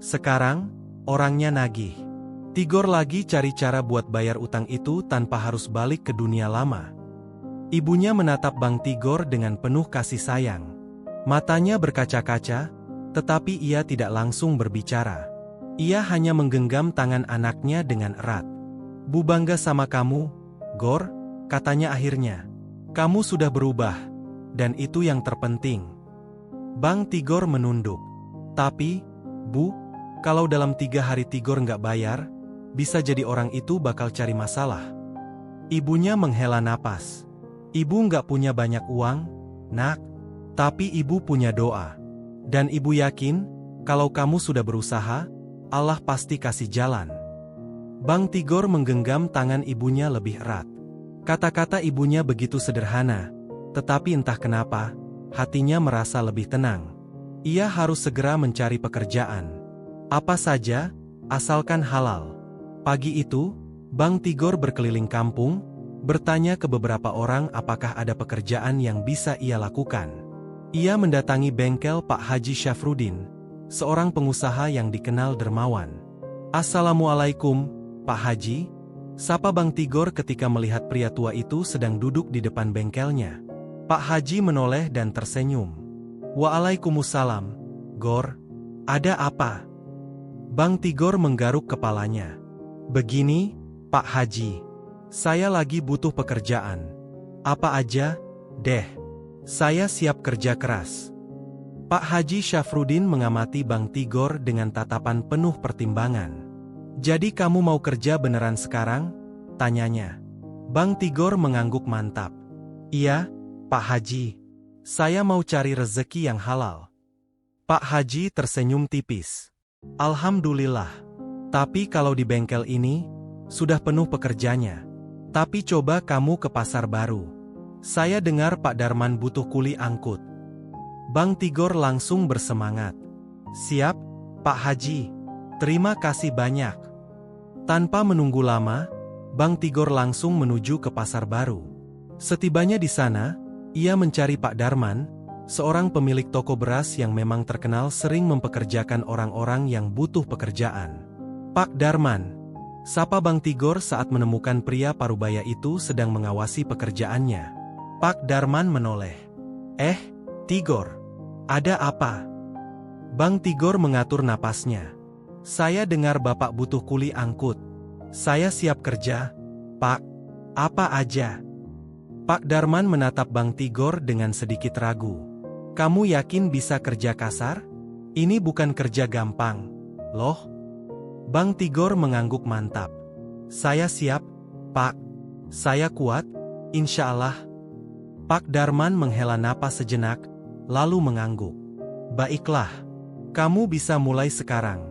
Sekarang, orangnya nagih. Tigor lagi cari cara buat bayar utang itu tanpa harus balik ke dunia lama. Ibunya menatap Bang Tigor dengan penuh kasih sayang. Matanya berkaca-kaca, tetapi ia tidak langsung berbicara. Ia hanya menggenggam tangan anaknya dengan erat. Bu bangga sama kamu, Gor, katanya akhirnya. Kamu sudah berubah, dan itu yang terpenting. Bang Tigor menunduk. Tapi, Bu, kalau dalam 3 hari Tigor nggak bayar, bisa jadi orang itu bakal cari masalah. Ibunya menghela napas. Ibu nggak punya banyak uang, nak. Tapi ibu punya doa. Dan ibu yakin, kalau kamu sudah berusaha, Allah pasti kasih jalan. Bang Tigor menggenggam tangan ibunya lebih erat. Kata-kata ibunya begitu sederhana, tetapi entah kenapa, hatinya merasa lebih tenang. Ia harus segera mencari pekerjaan. Apa saja, asalkan halal. Pagi itu, Bang Tigor berkeliling kampung, bertanya ke beberapa orang apakah ada pekerjaan yang bisa ia lakukan. Ia mendatangi bengkel Pak Haji Syafruddin, seorang pengusaha yang dikenal dermawan. Assalamualaikum, Pak Haji, sapa Bang Tigor ketika melihat pria tua itu sedang duduk di depan bengkelnya. Pak Haji menoleh dan tersenyum. Waalaikumsalam, Gor, ada apa? Bang Tigor menggaruk kepalanya. Begini, Pak Haji, saya lagi butuh pekerjaan. Apa aja, deh. Saya siap kerja keras. Pak Haji Syafruddin mengamati Bang Tigor dengan tatapan penuh pertimbangan. Jadi kamu mau kerja beneran sekarang? Tanyanya. Bang Tigor mengangguk mantap. Iya, Pak Haji. Saya mau cari rezeki yang halal. Pak Haji tersenyum tipis. Alhamdulillah. Tapi kalau di bengkel ini, sudah penuh pekerjanya. Tapi coba kamu ke pasar baru. Saya dengar Pak Darman butuh kuli angkut. Bang Tigor langsung bersemangat. Siap, Pak Haji. Terima kasih banyak. Tanpa menunggu lama, Bang Tigor langsung menuju ke pasar baru. Setibanya di sana, ia mencari Pak Darman, seorang pemilik toko beras yang memang terkenal sering mempekerjakan orang-orang yang butuh pekerjaan. Pak Darman, sapa Bang Tigor saat menemukan pria parubaya itu sedang mengawasi pekerjaannya. Pak Darman menoleh. Tigor, ada apa? Bang Tigor mengatur napasnya. Saya dengar Bapak butuh kuli angkut. Saya siap kerja, Pak. Apa aja? Pak Darman menatap Bang Tigor dengan sedikit ragu. Kamu yakin bisa kerja kasar? Ini bukan kerja gampang, loh. Bang Tigor mengangguk mantap. Saya siap, Pak. Saya kuat, insya Allah. Pak Darman menghela napas sejenak, lalu mengangguk. Baiklah, kamu bisa mulai sekarang.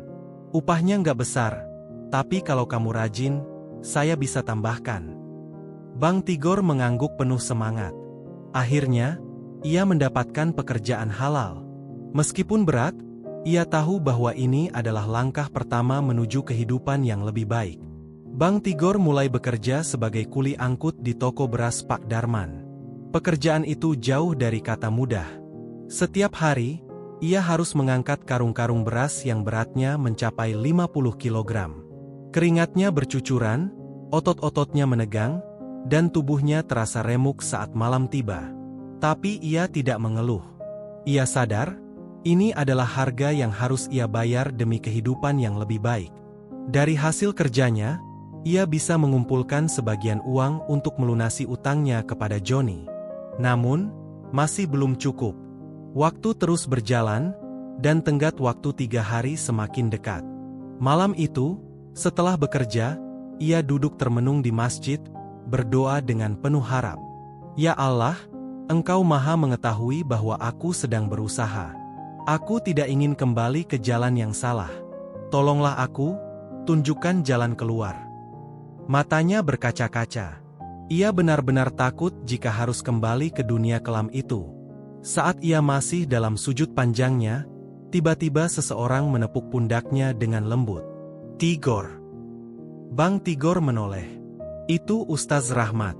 Upahnya nggak besar, tapi kalau kamu rajin, saya bisa tambahkan. Bang Tigor mengangguk penuh semangat. Akhirnya, ia mendapatkan pekerjaan halal. Meskipun berat, ia tahu bahwa ini adalah langkah pertama menuju kehidupan yang lebih baik. Bang Tigor mulai bekerja sebagai kuli angkut di toko beras Pak Darman. Pekerjaan itu jauh dari kata mudah. Setiap hari, ia harus mengangkat karung-karung beras yang beratnya mencapai 50 kg. Keringatnya bercucuran, otot-ototnya menegang, dan tubuhnya terasa remuk saat malam tiba. Tapi ia tidak mengeluh. Ia sadar, ini adalah harga yang harus ia bayar demi kehidupan yang lebih baik. Dari hasil kerjanya, ia bisa mengumpulkan sebagian uang untuk melunasi utangnya kepada Johnny. Namun, masih belum cukup. Waktu terus berjalan, dan tenggat waktu 3 hari semakin dekat. Malam itu, setelah bekerja, ia duduk termenung di masjid, berdoa dengan penuh harap. Ya Allah, Engkau Maha mengetahui bahwa aku sedang berusaha. Aku tidak ingin kembali ke jalan yang salah. Tolonglah aku, tunjukkan jalan keluar. Matanya berkaca-kaca. Ia benar-benar takut jika harus kembali ke dunia kelam itu. Saat ia masih dalam sujud panjangnya, tiba-tiba seseorang menepuk pundaknya dengan lembut. Tigor. Bang Tigor menoleh. Itu Ustaz Rahmat.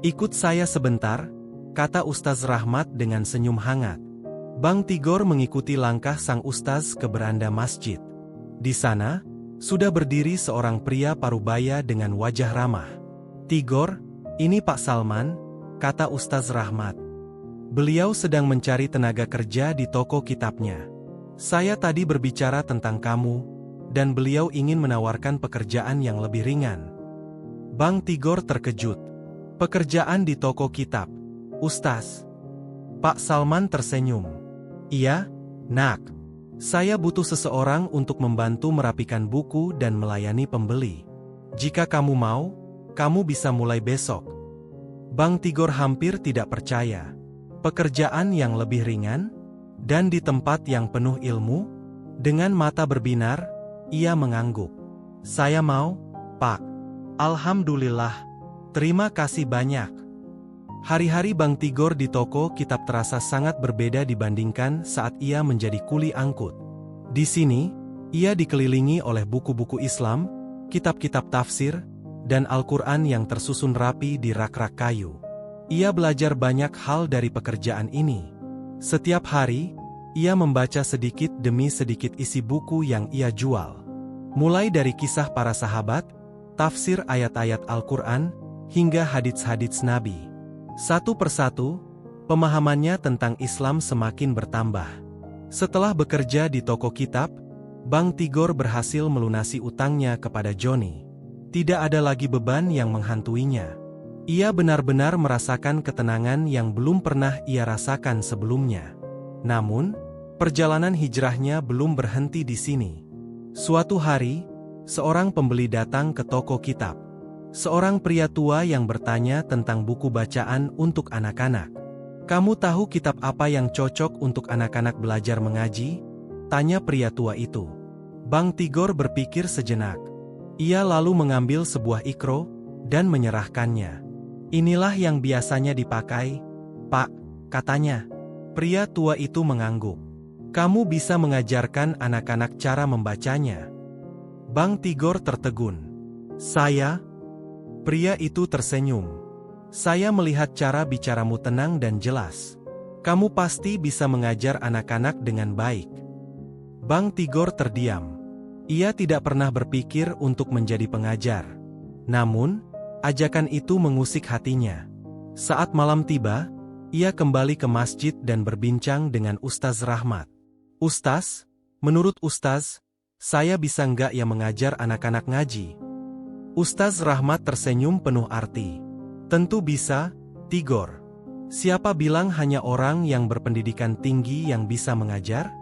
Ikut saya sebentar, kata Ustaz Rahmat dengan senyum hangat. Bang Tigor mengikuti langkah sang Ustaz ke beranda masjid. Di sana, sudah berdiri seorang pria parubaya dengan wajah ramah. "Tigor, ini Pak Salman," kata Ustaz Rahmat. "Beliau sedang mencari tenaga kerja di toko kitabnya. Saya tadi berbicara tentang kamu, dan beliau ingin menawarkan pekerjaan yang lebih ringan." Bang Tigor terkejut. "Pekerjaan di toko kitab, Ustaz?" Pak Salman tersenyum. "Iya, Nak. Saya butuh seseorang untuk membantu merapikan buku dan melayani pembeli. Jika kamu mau, kamu bisa mulai besok." Bang Tigor hampir tidak percaya. Pekerjaan yang lebih ringan? Dan di tempat yang penuh ilmu? Dengan mata berbinar, ia mengangguk. "Saya mau, Pak. Alhamdulillah. Terima kasih banyak." Hari-hari Bang Tigor di toko kitab terasa sangat berbeda dibandingkan saat ia menjadi kuli angkut. Di sini, ia dikelilingi oleh buku-buku Islam, kitab-kitab tafsir, dan Al-Quran yang tersusun rapi di rak-rak kayu. Ia belajar banyak hal dari pekerjaan ini. Setiap hari, ia membaca sedikit demi sedikit isi buku yang ia jual. Mulai dari kisah para sahabat, tafsir ayat-ayat Al-Quran, hingga hadits-hadits Nabi. Satu persatu, pemahamannya tentang Islam semakin bertambah. Setelah bekerja di toko kitab, Bang Tigor berhasil melunasi utangnya kepada Joni. Tidak ada lagi beban yang menghantuinya. Ia benar-benar merasakan ketenangan yang belum pernah ia rasakan sebelumnya. Namun, perjalanan hijrahnya belum berhenti di sini. Suatu hari, seorang pembeli datang ke toko kitab. Seorang pria tua yang bertanya tentang buku bacaan untuk anak-anak. "Kamu tahu kitab apa yang cocok untuk anak-anak belajar mengaji?" tanya pria tua itu. Bang Tigor berpikir sejenak. Ia lalu mengambil sebuah ikro dan menyerahkannya. "Inilah yang biasanya dipakai, Pak," katanya. Pria tua itu mengangguk. "Kamu bisa mengajarkan anak-anak cara membacanya?" Bang Tigor tertegun. "Saya?" Pria itu tersenyum. "Saya melihat cara bicaramu tenang dan jelas. Kamu pasti bisa mengajar anak-anak dengan baik." Bang Tigor terdiam. Ia tidak pernah berpikir untuk menjadi pengajar. Namun, ajakan itu mengusik hatinya. Saat malam tiba, ia kembali ke masjid dan berbincang dengan Ustaz Rahmat. "Ustaz, menurut Ustaz, saya bisa nggak ya mengajar anak-anak ngaji?" Ustaz Rahmat tersenyum penuh arti. "Tentu bisa, Tigor. Siapa bilang hanya orang yang berpendidikan tinggi yang bisa mengajar?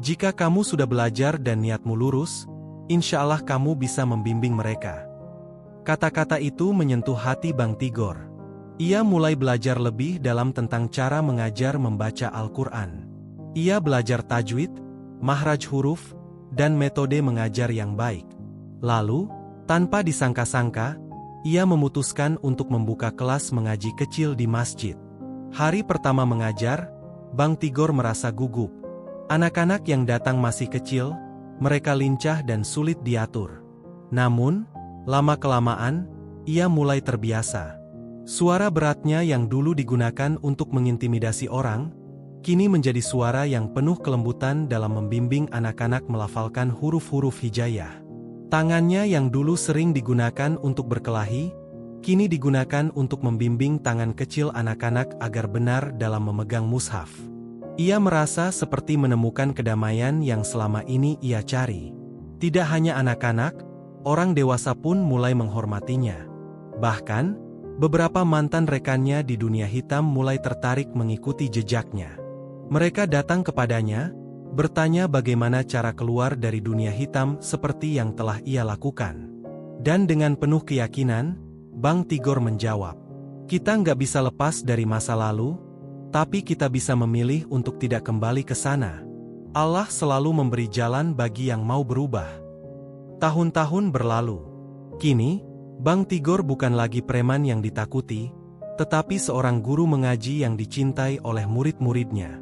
Jika kamu sudah belajar dan niatmu lurus, insya Allah kamu bisa membimbing mereka." Kata-kata itu menyentuh hati Bang Tigor. Ia mulai belajar lebih dalam tentang cara mengajar membaca Al-Quran. Ia belajar tajwid, mahraj huruf, dan metode mengajar yang baik. Lalu, tanpa disangka-sangka, ia memutuskan untuk membuka kelas mengaji kecil di masjid. Hari pertama mengajar, Bang Tigor merasa gugup. Anak-anak yang datang masih kecil, mereka lincah dan sulit diatur. Namun, lama-kelamaan, ia mulai terbiasa. Suara beratnya yang dulu digunakan untuk mengintimidasi orang, kini menjadi suara yang penuh kelembutan dalam membimbing anak-anak melafalkan huruf-huruf hijaiyah. Tangannya yang dulu sering digunakan untuk berkelahi, kini digunakan untuk membimbing tangan kecil anak-anak agar benar dalam memegang mushaf. Ia merasa seperti menemukan kedamaian yang selama ini ia cari. Tidak hanya anak-anak, orang dewasa pun mulai menghormatinya. Bahkan, beberapa mantan rekannya di dunia hitam mulai tertarik mengikuti jejaknya. Mereka datang kepadanya, bertanya bagaimana cara keluar dari dunia hitam seperti yang telah ia lakukan. Dan dengan penuh keyakinan, Bang Tigor menjawab, "Kita nggak bisa lepas dari masa lalu, tapi kita bisa memilih untuk tidak kembali ke sana. Allah selalu memberi jalan bagi yang mau berubah." Tahun-tahun berlalu. Kini, Bang Tigor bukan lagi preman yang ditakuti, tetapi seorang guru mengaji yang dicintai oleh murid-muridnya.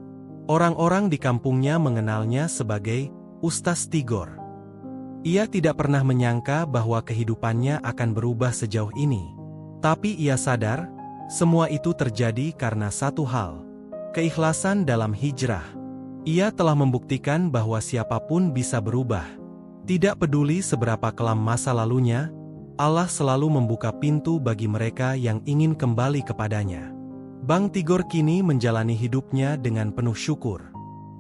Orang-orang di kampungnya mengenalnya sebagai Ustaz Tigor. Ia tidak pernah menyangka bahwa kehidupannya akan berubah sejauh ini. Tapi ia sadar, semua itu terjadi karena satu hal: keikhlasan dalam hijrah. Ia telah membuktikan bahwa siapapun bisa berubah. Tidak peduli seberapa kelam masa lalunya, Allah selalu membuka pintu bagi mereka yang ingin kembali kepadanya. Bang Tigor kini menjalani hidupnya dengan penuh syukur.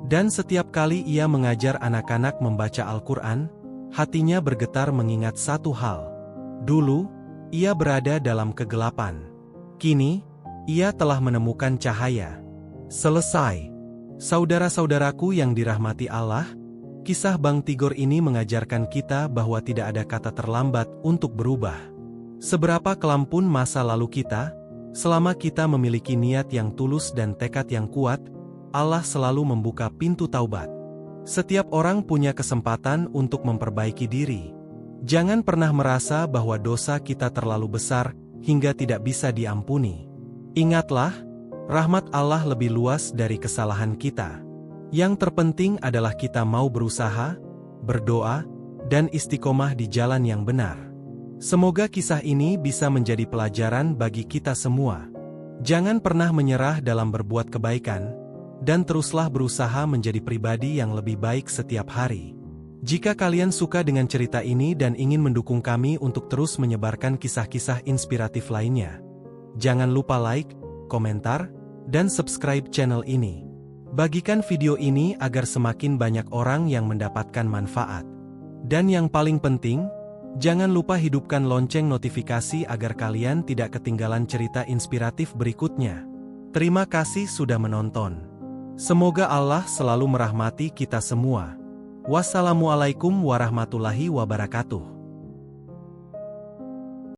Dan setiap kali ia mengajar anak-anak membaca Al-Quran, hatinya bergetar mengingat satu hal. Dulu, ia berada dalam kegelapan. Kini, ia telah menemukan cahaya. Selesai. Saudara-saudaraku yang dirahmati Allah, kisah Bang Tigor ini mengajarkan kita bahwa tidak ada kata terlambat untuk berubah. Seberapa kelam pun masa lalu kita, selama kita memiliki niat yang tulus dan tekad yang kuat, Allah selalu membuka pintu taubat. Setiap orang punya kesempatan untuk memperbaiki diri. Jangan pernah merasa bahwa dosa kita terlalu besar hingga tidak bisa diampuni. Ingatlah, rahmat Allah lebih luas dari kesalahan kita. Yang terpenting adalah kita mau berusaha, berdoa, dan istiqomah di jalan yang benar. Semoga kisah ini bisa menjadi pelajaran bagi kita semua. Jangan pernah menyerah dalam berbuat kebaikan, dan teruslah berusaha menjadi pribadi yang lebih baik setiap hari. Jika kalian suka dengan cerita ini dan ingin mendukung kami untuk terus menyebarkan kisah-kisah inspiratif lainnya, jangan lupa like, komentar, dan subscribe channel ini. Bagikan video ini agar semakin banyak orang yang mendapatkan manfaat. Dan yang paling penting, jangan lupa hidupkan lonceng notifikasi agar kalian tidak ketinggalan cerita inspiratif berikutnya. Terima kasih sudah menonton. Semoga Allah selalu merahmati kita semua. Wassalamualaikum warahmatullahi wabarakatuh.